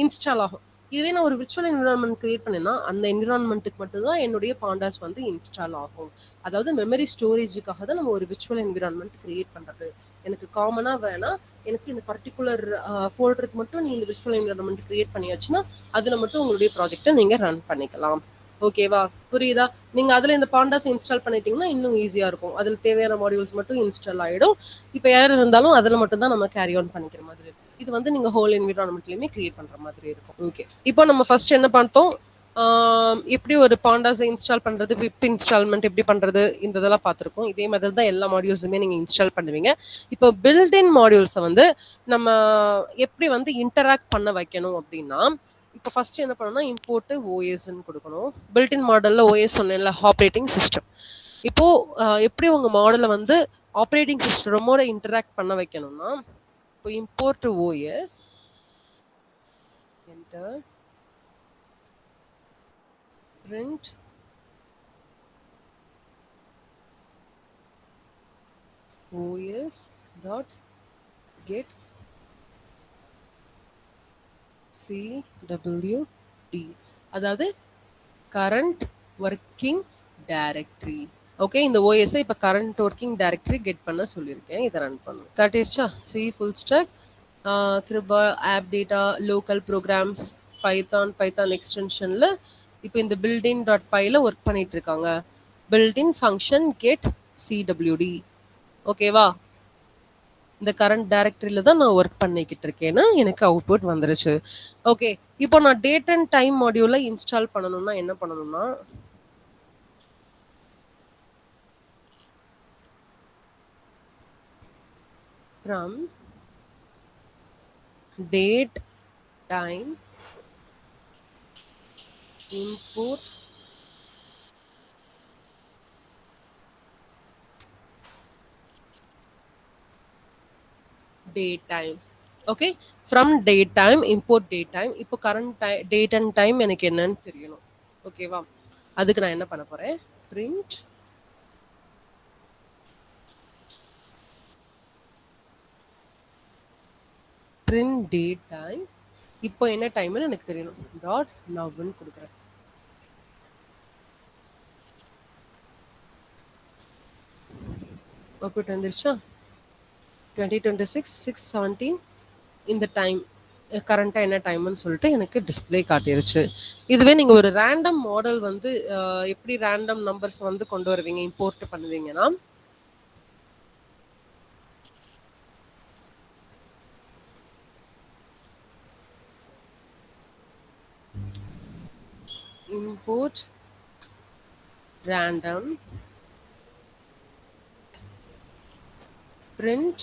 இன்ஸ்டால் ஆகும். இதுவே நான் ஒரு விர்ச்சுவல் என்விரான்மெண்ட் கிரியேட் பண்ணேன்னா அந்த என்விரான்மெண்ட்டுக்கு மட்டும்தான் என்னுடைய பாண்டாஸ் வந்து இன்ஸ்டால் ஆகும். அதாவது மெமரி ஸ்டோரேஜுக்காக தான் நம்ம ஒரு விர்ச்சுவல் என்விரான்மெண்ட் கிரியேட் பண்றது. எனக்கு காமனா வேணா, எனக்கு இந்த பர்டிகுலர் ஃபோல்டருக்கு மட்டும் நீ இந்த விர்ச்சுவல் என்விரான்மெண்ட் கிரியேட் பண்ணியாச்சுன்னா அதுல மட்டும் உங்களுடைய ப்ராஜெக்ட்டை நீங்க ரன் பண்ணிக்கலாம். ஓகேவா? புரியுதா? நீங்க அதுல இந்த பாண்டாஸ் இன்ஸ்டால் பண்ணிட்டீங்கன்னா இன்னும் ஈஸியா இருக்கும். அதுல தேவையான மாடியூல்ஸ் மட்டும் இன்ஸ்டால் ஆயிடும். இப்போ யார் இருந்தாலும் அதுல மட்டும் தான் நம்ம கேரி ஆன் பண்ணிக்கிற மாதிரி இருக்கும். இது வந்து நீங்க ஹோல் என்விரான்மெண்ட்லயுமே கிரியேட் பண்ற மாதிரி இருக்கும். ஓகே, இப்போ நம்ம ஃபர்ஸ்ட் என்ன பார்த்தோம், எப்படி ஒரு பாண்டாஸ் இன்ஸ்டால் பண்றது, விப் இன்ஸ்டால்மெண்ட் எப்படி பண்றது, இந்த இதெல்லாம் பார்த்துருக்கோம். இதே மாதிரி தான் எல்லா மாடியூல்ஸுமே நீங்க இன்ஸ்டால் பண்ணுவீங்க. இப்போ பில்ட்-இன் மாடியூல்ஸை வந்து நம்ம எப்படி வந்து இன்டராக்ட் பண்ண வைக்கணும் அப்படின்னா, இப்போ ஃபர்ஸ்ட் என்ன பண்ணணும்னா இம்போர்ட் ஓஎஸ்ன்னு கொடுக்கணும். பில்ட்-இன் மாடல்ல ஓஎஸ் சொன்னேன்ல, ஆப்ரேட்டிங் சிஸ்டம். இப்போ எப்படி உங்க மாடலை வந்து ஆப்ரேட்டிங் சிஸ்டமோட இன்டராக்ட் பண்ண வைக்கணும்னா, இப்போ import OS, enter, print os dot get cwd, அதாவது current working directory. ஓகே, இந்த OS இப்ப current working directory get பண்ண சொல்லியிருக்கேன். இதை ரன் பண்ணும். காட்டிடுச்சா? C full stack, Kripa, app data, local programs, Python எக்ஸ்டென்ஷன்ல இப்போ இந்த பில்டின் டாட் பைல ஒர்க் பண்ணிட்டு இருக்காங்க. Built in function get CWD. ஓகேவா? இந்த கரண்ட் டைரக்டரியில தான் நான் ஒர்க் பண்ணிக்கிட்டு இருக்கேன்னா எனக்கு அவுட்புட் வந்துருச்சு. ஓகே, இப்போ நான் டேட் அண்ட் டைம் மாடியூலை இன்ஸ்டால் பண்ணணும்னா என்ன பண்ணணும்னா, from date time import date time. Okay, from date time import date time. இப்போ கரண்ட் டேட் அண்ட் டைம் எனக்கு என்னன்னு தெரியணும். ஓகேவா? அதுக்கு நான் என்ன பண்ண போறேன், print date time. இப்போ என்ன டைம்னு எனக்கு தெரியணும். டாட் நவ்னு கொடுக்குறேன். அவுட்புட் வந்துருச்சா? 2026 6:17 இந்த டைம் கரண்டா என்ன டைம்னு சொல்லிட்டு எனக்கு டிஸ்பிளே காட்டிருச்சு. இதுவே நீங்க ஒரு ரேண்டம் மாடல் வந்து எப்படி ரேண்டம் நம்பர்ஸ் வந்து கொண்டு வருவீங்க, import பண்ணுவீங்கன்னா, import random print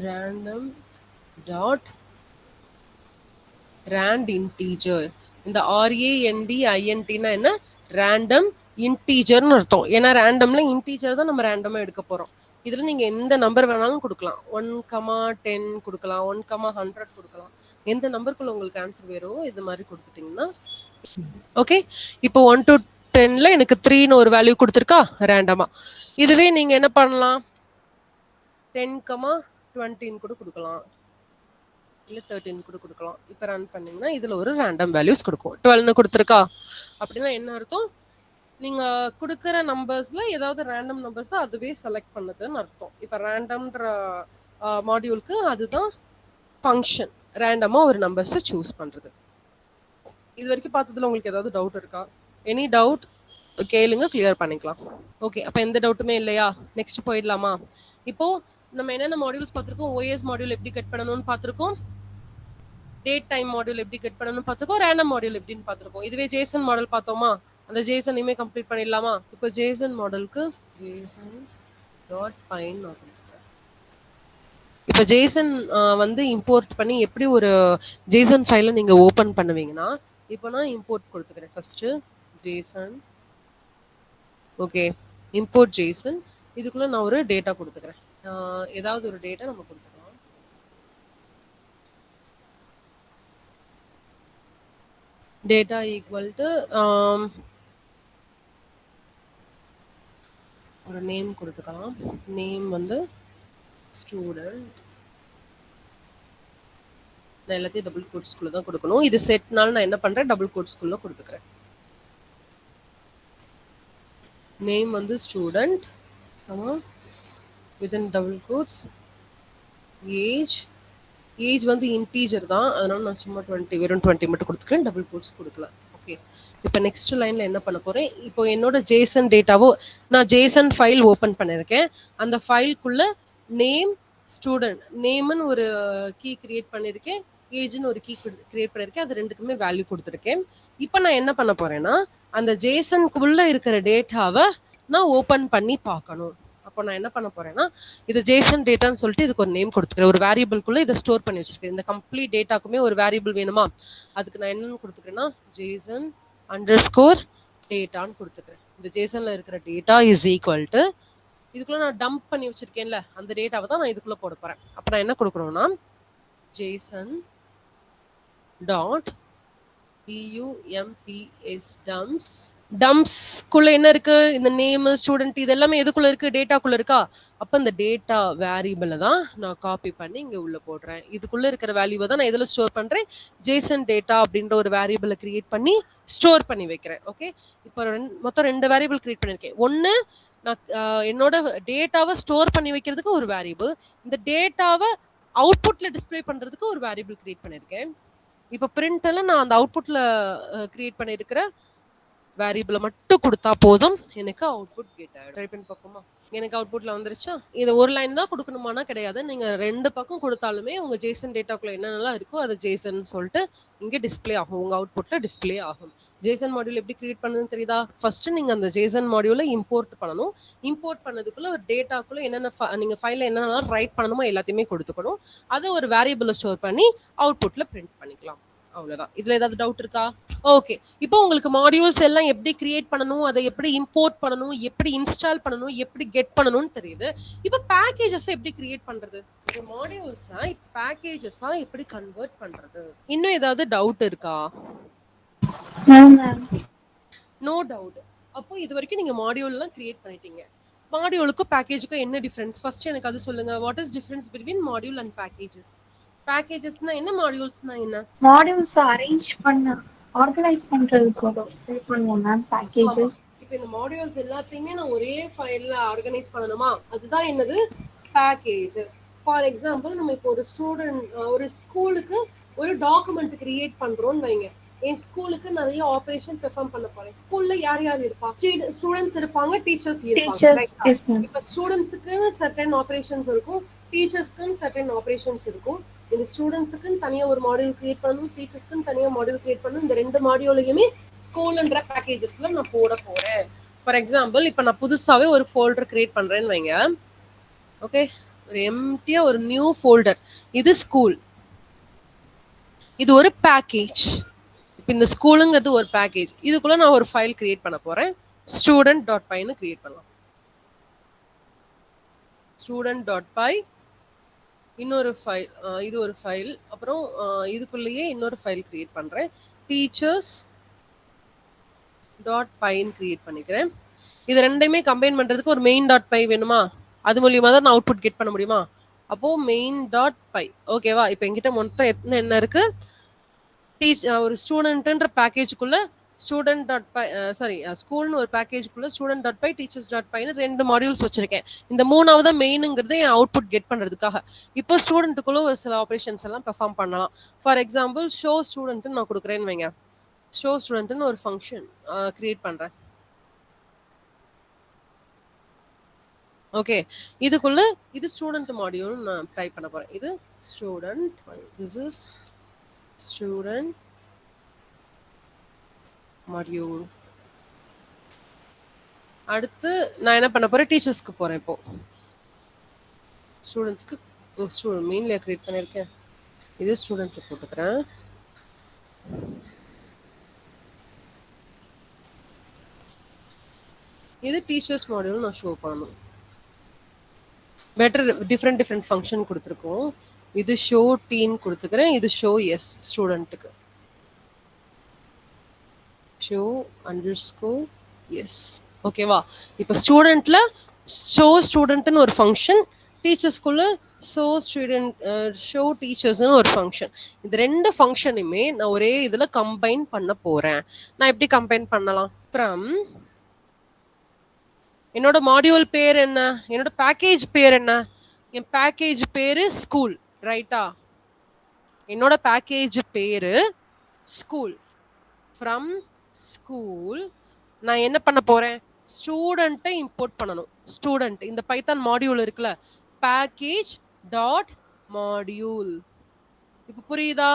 random dot rand integer. இந்த RANDINTனா என்ன, ரேண்டம் இன்டீஜர்னு அர்த்தம். ஏன்னா ரேண்டம்ல இன்டீஜர் தான் நம்ம ரேண்டமா எடுக்க போறோம். இதுல நீங்க எந்த நம்பர் வேணாலும் கொடுக்கலாம். 1,10 கொடுக்கலாம், 1,100 கொடுக்கலாம். எந்த நம்பருக்குள்ள உங்களுக்கு ஆன்சர் வேறோ இது மாதிரி கொடுத்துட்டீங்கன்னா ஓகே. இப்போ 1 to 10ல எனக்கு 3ன்னு ஒரு வேல்யூ கொடுத்துருக்கா ரேண்டமா. இதுவே நீங்க என்ன பண்ணலாம், 10,20 கூட கொடுக்கலாம், இல்ல 13 கூட கொடுக்கலாம். இப்போ ரன் பண்ணீங்கன்னா இதுல ஒரு ரேண்டம் வேல்யூஸ் கொடுக்கும். 12ன்னு கொடுத்துருக்கா. அப்படின்னா என்ன அர்த்தம், நீங்க கொடுக்குற நம்பர்ஸ்ல ஏதாவது ரேண்டம் நம்பர்ஸ் அதுவே செலக்ட் பண்ணதுன்னு அர்த்தம். இப்போ ரேண்டம்ன்ற மாடியூலுக்கு அதுதான் ஃபங்க்ஷன், ரேண்டமா ஒரு நம்பர்ஸை சூஸ் பண்றது. இது வரைக்கும் பார்த்ததுல உங்களுக்கு ஏதாவது டவுட் இருக்கா? எனி டவுட் கேளுங்க, கிளியர் பண்ணிக்கலாம். ஓகே, அப்போ எந்த டவுட்டுமே இல்லையா? நெக்ஸ்ட் போயிடலாமா? இப்போ நம்ம என்னென்ன மாடியூல்ஸ் பார்த்துருக்கோம், ஓஎஸ் மாடியூல் எப்படி கட் பண்ணணும்னு பார்த்துருக்கோம், டேட் டைம் மாடியூல் எப்படி கட் பண்ணணும்னு பார்த்துருக்கோம், ரேண்டம் மாடியூல் எப்படின்னு பார்த்துருக்கோம். இதுவே ஜேசன் மாடல் பார்த்தோமா? அந்த ஜேசன் இனிமே கம்ப்ளீட் பண்ணிடலாமா? இப்போ ஜேசன் மாடலுக்கு ஜேசன் டாட் பைன் நான் கொடுத்துக்கிறேன். இப்போ ஜேசன் வந்து இம்போர்ட் பண்ணி எப்படி ஒரு ஜேசன் ஃபைலை நீங்க ஓபன் பண்ணுவீங்கன்னா, இப்போ நான் இம்போர்ட் கொடுத்துக்கிறேன். First Jason, okay, import Jason. இதுக்குள்ள நான் ஒரு டேட்டா கொடுத்துக்கிறேன். ஏதாவது ஒரு டேட்டா நம்ம கொடுத்துக்கலாம். டேட்டா ஈக்குவல் டு ஒரு நேம் கொடுத்துக்கலாம். நேம் வந்து ஸ்டூடெண்ட். நான் எல்லாத்தையும் டபுள் கோட்ஸ்குள்ள தான் கொடுக்கணும். இது செட்னால நான் என்ன பண்றேன், டபுள் கோட்ஸ்குள்ள கொடுத்துக்கிறேன். நேம் வந்து student, within double quotes age. Age வந்து இன்டீஜர் தான், அதனால நான் சும்மா 20, வெறும் 20 மட்டும் கொடுத்துக்கிறேன், டபுள் கோட்ஸ் கொடுக்கல. ஓகே, இப்போ நெக்ஸ்ட் லைன்ல என்ன பண்ண போறேன், இப்போ என்னோட ஜேசன் டேட்டாவோ நான் ஜேசன் ஃபைல் ஓபன் பண்ணிருக்கேன். அந்த ஃபைல்குள்ள நேம் ஸ்டூடெண்ட், நேம்னு ஒரு கீ கிரியேட் பண்ணிருக்கேன், ஏஜ்னு ஒரு கீ கிரியேட் பண்ணிருக்கேன். அது ரெண்டுக்குமே வேல்யூ கொடுத்துருக்கேன். இப்போ நான் என்ன பண்ண போறேன்னா, அந்த ஜேசனுக்குள்ள இருக்கிற டேட்டாவை நான் ஓபன் பண்ணி பார்க்கணும். அப்போ நான் என்ன பண்ண போறேன்னா, இது ஜேசன் டேட்டான்னு சொல்லிட்டு இதுக்கு ஒரு நேம் கொடுத்துக்கிறேன். ஒரு வேரியபிள்குள்ள இதை ஸ்டோர் பண்ணி வச்சிருக்கேன். இந்த கம்ப்ளீட் டேட்டாக்குமே ஒரு வேரியபிள் வேணுமா, அதுக்கு நான் என்னன்னு கொடுத்துக்கிறேன்னா ஜேசன் அண்டர்ஸ்கோர் டேட்டான்னு கொடுத்துக்கிறேன். இந்த ஜேசன்ல இருக்கிற டேட்டா இஸ் ஈக்குவல் டு, இதுக்குள்ள நான் டம்ப் பண்ணி வச்சிருக்கேன்ல அந்த டேட்டாவை தான் நான் இதுக்குள்ள போட போறேன். அப்ப நான் என்ன கொடுக்கணும்னா ஜேசன் டாட் dumps dumps. டம்ப்ஸ்குள்ள என்ன இருக்கு, இந்த நேம் ஸ்டூடெண்ட் இது எல்லாமே எதுக்குள்ள இருக்கு, டேட்டாக்குள்ள இருக்கா. அப்ப இந்த டேட்டா வேரியபிளை தான் நான் காப்பி பண்ணி இங்க உள்ள போடுறேன். இதுக்குள்ள இருக்கிற வேல்யூவை தான் நான் எதுல ஸ்டோர் பண்றேன், ஜேசன் டேட்டா அப்படின்ற ஒரு வேரியபிளை கிரியேட் பண்ணி ஸ்டோர் பண்ணி வைக்கிறேன். ஓகே, இப்போ மொத்தம் 2 வேரியபிள் கிரியேட் பண்ணிருக்கேன். ஒன்னு நான் என்னோட டேட்டாவை ஸ்டோர் பண்ணி வைக்கிறதுக்கு ஒரு வேரியபிள், இந்த டேட்டாவை அவுட்புட்ல டிஸ்பிளே பண்றதுக்கு ஒரு வேரியபிள் கிரியேட் பண்ணிருக்கேன். இப்போ பிரிண்ட்ல நான் அந்த அவுட்புட்ல கிரியேட் பண்ணிருக்கிற வேரியபிளை மட்டும் கொடுத்தா போதும், எனக்கு அவுட்புட் கெட் ஆயிடும். ட்ரை பண்ணி பார்ப்போமா? எனக்கு அவுட்புட்ல வந்துருச்சா? இது ஒரு லைன் தான் கொடுக்கணுமானா கிடையாது, நீங்க 2 பக்கம் கொடுத்தாலுமே உங்க ஜேசன் டேட்டாக்குள்ள என்னென்னலாம் இருக்கோ அது ஜேசன் சொல்லிட்டு இங்க டிஸ்பிளே ஆகும், உங்க அவுட்புட்ல டிஸ்பிளே ஆகும். ஜேசன் மாடியூல் எப்படி கிரியேட் பண்ணுன்னு தெரியுதா? ஃபர்ஸ்ட் நீங்க அந்த ஜேசன் மாடியூலை இம்போர்ட் பண்ணணும். இம்போர்ட் பண்ணதுக்குள்ள ஒரு டேட்டாக்குள்ள என்னென்ன நீங்க ஃபைல்ல என்னென்னலாம் ரைட் பண்ணணுமோ எல்லாத்தையுமே கொடுத்துக்கணும். அதை ஒரு வேரியபிளை ஸ்டோர் பண்ணி அவுட்புட்ல பிரிண்ட் பண்ணிக்கலாம். அவ்வளவுதான். இதுல ஏதாவது டவுட் இருக்கா? ஓகே, இப்போ உங்களுக்கு மாடியூல்ஸ் எல்லாம் எப்படி கிரியேட் பண்ணணும், அதை எப்படி இம்போர்ட் பண்ணணும், எப்படி இன்ஸ்டால் பண்ணணும், எப்படி கெட் பண்ணணும்னு தெரியுது. இப்போ பேக்கேஜஸ் எப்படி கிரியேட் பண்றது, மாடியூல்ஸா பேக்கேஜஸா எப்படி கன்வெர்ட் பண்றது, இன்னும் ஏதாவது டவுட் இருக்கா? No doubt. அப்போ இது வரைக்கும் நீங்க மாடியூல் எல்லாம் கிரியேட் பண்ணிட்டீங்க. மாடியூலுக்கும் பேக்கேஜுக்கும் என்ன டிஃபரன்ஸ், ஃபர்ஸ்ட் எனக்கு அது சொல்லுங்க. What is difference between module and packages? பேக்கேஜஸ்னா என்ன, மாடியூல்ஸ்னா என்ன? மாடியூல்ஸ் அரேஞ்ச் பண்ண ஆர்கனைஸ் பண்றதுக்கு யூஸ் பண்ணுவோம் மேம் பேக்கேஜஸ். இப்போ இந்த மாடியூல்ஸ் எல்லாத்தையுமே நான் ஒரே ஃபைல்ல ஆர்கனைஸ் பண்ணணுமா, அதுதான் என்னது பேக்கேஜஸ். ஃபார் எக்ஸாம்பிள் நம்ம இப்போ ஒரு ஸ்டூடெண்ட் ஒரு ஸ்கூலுக்கு ஒரு டாக்குமெண்ட் கிரியேட் பண்றோம்னு வைங்க. என் ஸ்கூலுக்கு நிறைய ஆபரேஷன் பெர்ஃபார்ம் பண்ண போறேன். ஸ்கூல்ல யார் யார் இருப்பா, ஸ்டூடெண்ட்ஸ் இருப்பாங்க, டீச்சர்ஸ் இருப்பாங்க. இப்ப ஸ்டூடெண்ட்ஸ்க்கு சர்டன் ஆபரேஷன்ஸ் இருக்கும், டீச்சர்ஸ்க்கு சர்டன் ஆபரேஷன்ஸ் இருக்கும். இந்த ஸ்டூடெண்ட்ஸ்க்கு தனியா ஒரு மாடியூல் கிரியேட் பண்ணணும், டீச்சர்ஸ்க்கு தனியா மாடியூல் கிரியேட் பண்ணணும். இந்த 2 மாடியூலையுமே ஸ்கூல்ன்ற பேக்கேஜஸ்ல நான் போட போறேன். ஃபார் எக்ஸாம்பிள் இப்போ நான் புதுசாவே ஒரு ஃபோல்டர் கிரியேட் பண்றேன்னு வைங்க. ஓகே, ஒரு எம்டியா ஒரு நியூ ஃபோல்டர், இது ஸ்கூல், இது ஒரு பேக்கேஜ். இப்போ இந்த ஸ்கூலுங்கிறது ஒரு பேக்கேஜ், இதுக்குள்ள நான் ஒரு ஃபைல் கிரியேட் பண்ண போறேன். ஸ்டூடெண்ட் டாட் பைன்னு கிரியேட் பண்ணலாம். ஸ்டூடெண்ட் டாட் பை, இன்னொரு ஃபைல், இது ஒரு ஃபைல். அப்புறம் இதுக்குள்ளேயே இன்னொரு ஃபைல் கிரியேட் பண்றேன். டீச்சர்ஸ் டாட் பைன்னு கிரியேட் பண்ணிக்கிறேன். இது ரெண்டையுமே கம்பைன் பண்றதுக்கு ஒரு மெயின் டாட் பை வேணுமா, அது மூலியமா தான் நான் அவுட்புட் கெட் பண்ண முடியுமா. அப்போ மெயின் டாட் பை. ஓகேவா? இப்போ என்கிட்ட மொத்தம் என்ன இருக்கு, ஒரு ஸ்டூடெண்ட்ன்ற பேக்கேஜுக்குள்ள ஸ்டூடெண்ட் டாட் பை, சாரி ஸ்கூல்னு ஒரு பேக்கேஜுக்குள்ள student dot py, teachers dot பைன்னு 2 மாடியூல்ஸ் வச்சிருக்கேன். இந்த 3வது மெயினுங்கிறது என் அவுட்புட் கெட் பண்றதுக்காக. இப்போ ஸ்டூடெண்ட்டுக்குள்ள ஒரு சில ஆபரேஷன்ஸ் எல்லாம் பெர்ஃபார்ம் பண்ணலாம். ஃபார் எக்ஸாம்பிள் ஷோ ஸ்டூடெண்ட்னு நான் கொடுக்குறேன்னு வைங்க. ஷோ ஸ்டூடெண்ட்னு ஒரு ஃபங்க்ஷன் கிரியேட் பண்றேன். ஓகே, இதுக்குள்ள இது ஸ்டூடெண்ட் மாடியூல் நான் டைப் பண்ண போறேன். இது student, this is student module. அடுத்து நான் என்ன பண்ண போறேன், டீச்சர்ஸ்க்கு போறேன். இப்போ ஸ்டூடெண்ட்ஸ்க்கு ஸ்டூடெண்ட் மெயின்ல கிரியேட் பண்ணியிருக்கேன், இது ஸ்டூடெண்ட்க்கு போட்டுக்கிறேன். இது டீச்சர்ஸ் மாடியூல் நான் ஷோ பண்ணணும். பெட்டர் டிஃப்ரெண்ட் ஃபங்க்ஷன் கொடுத்துருக்கோம். இது ஷோ டீன் கொடுத்துக்கிறேன், இது ஷோ எஸ் ஸ்டூடெண்ட்டுக்கு ஷோ அண்டர்ஸ்கோர் எஸ். ஓகேவா? இப்போ ஸ்டூடெண்ட்ல ஷோ ஸ்டூடெண்ட்னு ஒரு ஃபங்க்ஷன், டீச்சர்ஸ்குள்ள ஷோ டீச்சர்ஸ்னு ஒரு ஃபங்க்ஷன். இந்த ரெண்டு ஃபங்க்ஷனுமே நான் ஒரே இதுல கம்பைன் பண்ண போறேன். நான் எப்படி கம்பைன் பண்ணலாம்? ஃப்ரம் என்னோட மாடியூல் பேர் என்ன, என்னோட பேக்கேஜ் பேர் என்ன, என் பேக்கேஜ் பேரு ஸ்கூல், ரைட்டா? என்னோட பேக்கேஜ் பேரு ஸ்கூல். ஃப்ரம் ஸ்கூல் நான் என்ன பண்ண போறேன், ஸ்டூடெண்ட்டை இம்போர்ட் பண்ணணும். ஸ்டூடெண்ட் இந்த பைத்தான் மாடியூல் இருக்குல்ல, பேக்கேஜ் டாட் மாடியூல். இப்போ புரியுதா?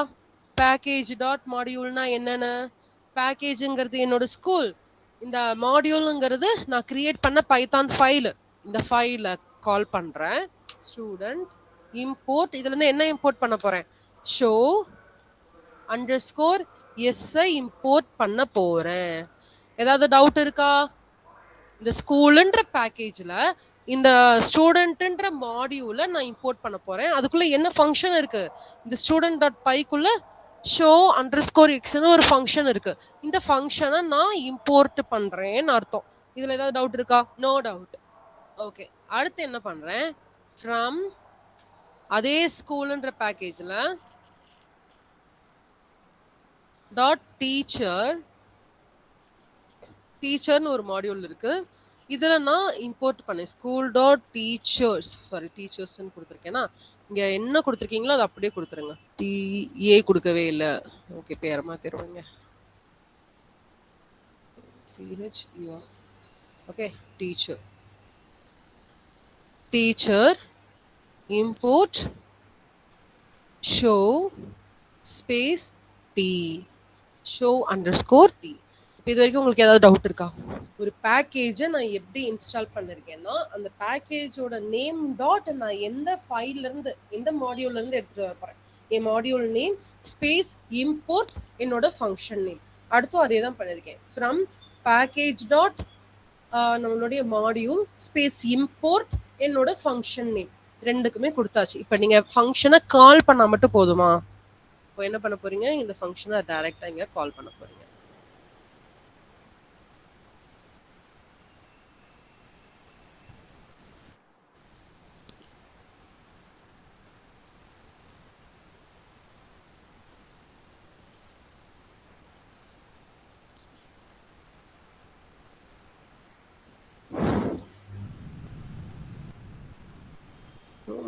பேக்கேஜ் டாட் மாடியூல்னா என்னன்னு, பேக்கேஜ்ங்கிறது என்னோட ஸ்கூல், இந்த மாடியூல்ங்கிறது நான் கிரியேட் பண்ண பைத்தான் ஃபைல். இந்த ஃபைலை கால் பண்றேன், ஸ்டூடெண்ட் இம்போர்ட். இதுல இருந்து என்ன இம்போர்ட் பண்ண போறேன், ஷோ அண்டர்ஸ்கோர் எஸ்ஸை இம்போர்ட் பண்ண போறேன். ஏதாவது டவுட் இருக்கா? இந்த ஸ்கூல்ன்ற பேக்கேஜ்ல இந்த ஸ்டூடெண்ட்ன்ற மாடியூலை நான் இம்போர்ட் பண்ண போறேன். அதுக்குள்ள என்ன ஃபங்க்ஷன் இருக்கு, இந்த ஸ்டூடெண்ட் டாட் பைக்குள்ள ஷோ அண்டர்ஸ்கோர் எக்ஸ்னு ஒரு ஃபங்க்ஷன் இருக்கு. இந்த ஃபங்க்ஷனை நான் இம்போர்ட் பண்றேன்னு அர்த்தம். இதுல ஏதாவது டவுட் இருக்கா? No doubt. ஓகே, அடுத்து என்ன பண்றேன், ஃப்ரம் அதே ஸ்கூல்ன்ற பேக்கேஜ்ல டாட் டீச்சர்னு ஒரு மாடியூல் இருக்கு. இதுல நான் இம்போர்ட் பண்ணேன் ஸ்கூல் டாட் டீச்சர்ஸ், சாரி டீச்சர்ஸ்ன்னு கொடுத்துருக்கேன்னா, இங்க என்ன கொடுத்துருக்கீங்களோ அதை அப்படியே கொடுத்துருங்க. ஏ கொடுக்கவே இல்லை. ஓகே, பேரை மாத்திருவாங்க. CHER. Okay, teacher import show space T, show underscore T. இப்போ இது வரைக்கும் உங்களுக்கு ஏதாவது டவுட் இருக்கா? ஒரு பேக்கேஜை நான் எப்படி இன்ஸ்டால் பண்ணிருக்கேன்னா, அந்த பேக்கேஜோட நேம் டாட் நான் எந்த ஃபைல்ல இருந்து எந்த மாடியூல்ல இருந்து எடுத்துட்டு வர போறேன், N module name space import என்னோட ஃபங்க்ஷன் நேம். அடுத்தும் அதே தான் பண்ணிருக்கேன், ஃப்ரம் பேக்கேஜ் டாட் நம்மளுடைய மாடியூல் ஸ்பேஸ் இம்போர்ட் என்னோட ஃபங்க்ஷன் நேம். ரெண்டுக்குமே கொடுத்தாச்சு. இப்போ நீங்க ஃபங்க்ஷனை கால் பண்ணா மட்டும் போதுமா? இப்போ என்ன பண்ண போறீங்க, இந்த ஃபங்க்ஷனை டைரக்டா இங்க கால் பண்ண போறீங்க.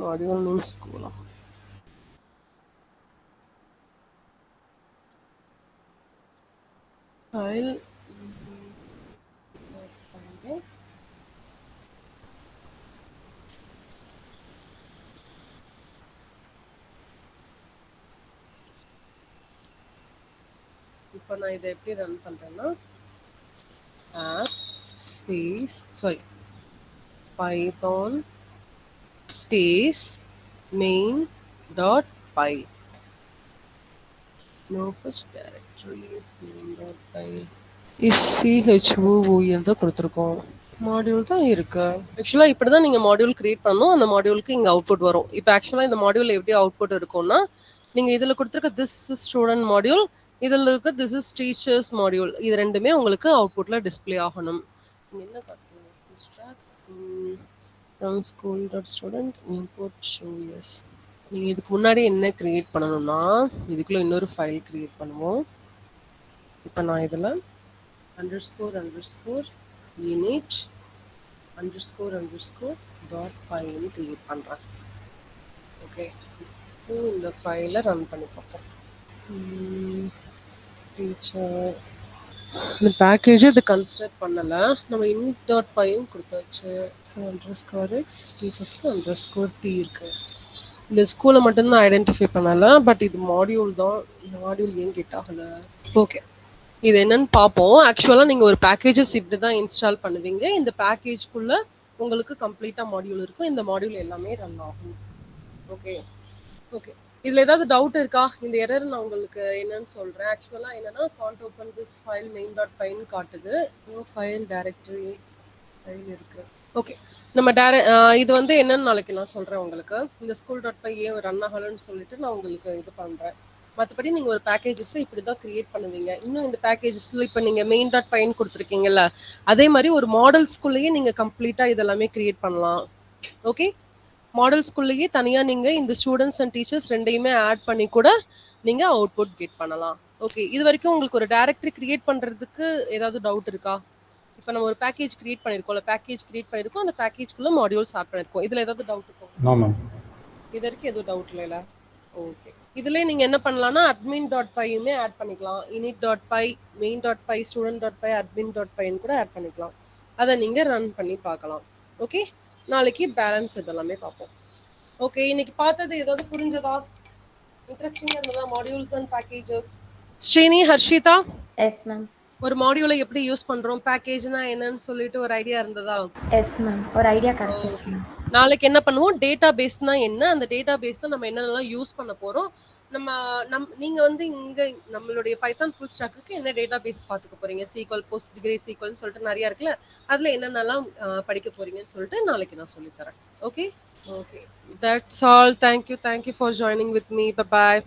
மாடியூல் நேம் ஸ்கூலா, ஃபைல் இப்போ நான் இதை எப்படி ரன் பண்றேன்னா, app space sorry python space main dot py, no first directory main dot py SCHOOL தான் கொடுத்துருக்கோம். மாடியூல் தான் இருக்கு. ஆக்சுவலா இப்படிதான் நீங்க மாடியூல் கிரியேட் பண்ணணும். அந்த மாடியூலுக்கு இங்க அவுட்புட் வரும். இப்போ ஆக்சுவலா இந்த மாடியூல் எப்படி அவுட்புட் இருக்கும்னா, நீங்க இதுல கொடுத்துருக்க திஸ் இஸ் ஸ்டூடெண்ட் மாடியூல், இதுல இருக்க திஸ் இஸ் டீச்சர்ஸ் மாடியூல், இது ரெண்டுமே உங்களுக்கு அவுட்புட்ல டிஸ்பிளே ஆகணும். என்ன காட்டுறோம், school dot student import show S. நீங்க இதுக்கு முன்னாடி என்ன கிரியேட் பண்ணணும்னா, இதுக்குள்ள இன்னொரு ஃபைல் கிரியேட் பண்ணுவோம். இப்போ நான் இதுல அண்டர்ஸ்கோர் init அண்டர்ஸ்கோர் டாட் ஃபைல்னு கிரியேட் பண்றேன். ஓகே, இப்போ இந்த ஃபைலை ரன் பண்ணி பார்ப்போம். டீச்சர் இந்த பேக்கேஜ் இது கன்சிடர் பண்ணல, நம்ம init டாட் பையும் கொடுத்தாச்சு. ஸோ அண்டர்ஸ்கோர் எக்ஸ் டீச்சர்ஸ்ல அண்டர்ஸ்கோர் டி இருக்கு. இந்த ஸ்கூலை மட்டும்தான் ஐடென்டிஃபை பண்ணல, பட் இது மாடியூல் தான். இந்த மாடியூல் ஏன் கெட் ஆகல? ஓகே, இது என்னன்னு பார்ப்போம். ஆக்சுவலா நீங்க ஒரு பேக்கேஜஸ் இப்படிதான் இன்ஸ்டால் பண்ணுவீங்க. இந்த பேக்கேஜ்க்குள்ள உங்களுக்கு கம்ப்ளீட்டா மாடியூல் இருக்கும். இந்த மாடியூல் எல்லாமே ரன் ஆகும். ஓகே. ஓகே. இதுல ஏதாவது டவுட் இருக்கா? இந்த எரர் நான் உங்களுக்கு என்னன்னு சொல்றேன். ஆக்சுவலா என்னன்னா கான்ட் ஓப்பன் திஸ் ஃபைல் main.pyன்னு காட்டுது. நியூ ஃபைல் டைரக்டரி ஃபைல் இருக்கு. ஓகே. நம்ம இது வந்து என்னன்னு நாளைக்கு நான் சொல்றேன் உங்களுக்கு. இந்த school.py ஏன் ரன் ஆகலன்னு சொல்லிட்டு நான் உங்களுக்கு இது பண்றேன். மற்றபடி நீங்க ஒரு பேக்கேஜஸ் இப்படிதான் கிரியேட் பண்ணுவீங்க. இன்னும் இந்த பேக்கேஜஸ்ல இப்ப நீங்க main.pyன்னு கொடுத்துருக்கீங்கல்ல, அதே மாதிரி ஒரு மாடல்ஸ்குள்ளேயே நீங்க கம்ப்ளீட்டா இதெல்லாமே கிரியேட் பண்ணலாம். ஓகே. மாடல்ஸ்குள்ளேயே தனியா நீங்க இந்த ஸ்டூடெண்ட்ஸ் அண்ட் டீச்சர்ஸ் ரெண்டையுமே ஆட் பண்ணி கூட நீங்க அவுட்புட் கெட் பண்ணலாம். ஓகே. இது வரைக்கும் உங்களுக்கு ஒரு டைரக்டரி கிரியேட் பண்றதுக்கு ஏதாவது டவுட் இருக்கா? இப்போ நம்ம ஒரு பேக்கேஜ் கிரியேட் பண்ணிருக்கோம்ல, பேக்கேஜ் கிரியேட் பண்ணிருக்கோம், அந்த பேக்கேஜ்க்குள்ள மாடியூல்ஸ் ஆட் பண்ணிருக்கோம். இதுல ஏதாவது டவுட் இருக்கும்? No ma'am. இது வரைக்கும் எதுவும் டவுட் இல்லைல்ல? ஓகே. இதுல நீங்க என்ன பண்ணலாம்னா admin.pyயுமே ஆட் பண்ணிக்கலாம். init.py, main.py, student.py, admin.pyன்னு கூட ஆட் பண்ணிக்கலாம். அதை நீங்க ரன் பண்ணி பார்க்கலாம். ஓகே. நாளைக்கு பேலன்ஸ் இதெல்லாமே பார்ப்போம். ஓகே. இன்னைக்கு பார்த்தது ஏதாவது புரிஞ்சதா? இன்ட்ரெஸ்டிங்கா இருந்ததா? Modules and packages. Srini, Harshitha, yes ma'am. ஒரு மாடியூலை எப்படி யூஸ் பண்றோம், பேக்கேஜ்னா என்னன்னு சொல்லிட்டு ஒரு ஐடியா இருந்ததா? S ma'am. ஒரு ஐடியா கிடைச்சிருச்சு ஓகே. மேம். நாளைக்கு என்ன பண்ணுவோம், டேட்டா பேஸ்னா என்ன, அந்த டேட்டா பேஸ்ல நம்ம என்னென்னலாம் யூஸ் பண்ண போறோம், நீங்க வந்து இங்க நம்மளுடைய பைத்தான் ஃபுல் ஸ்டாக்குக்கு என்ன டேட்டா பேஸ் பார்த்துக்க போறீங்க, சீக்வல், போஸ்ட் டிகிரி சீக்வல்னு சொல்லிட்டு நிறைய இருக்குல்ல, அதுல என்னென்னலாம் படிக்க போறீங்கன்னு சொல்லிட்டு நாளைக்கு நான் சொல்லித் தரேன். Okay. Okay. That's all. Thank you for joining with me. Bye bye.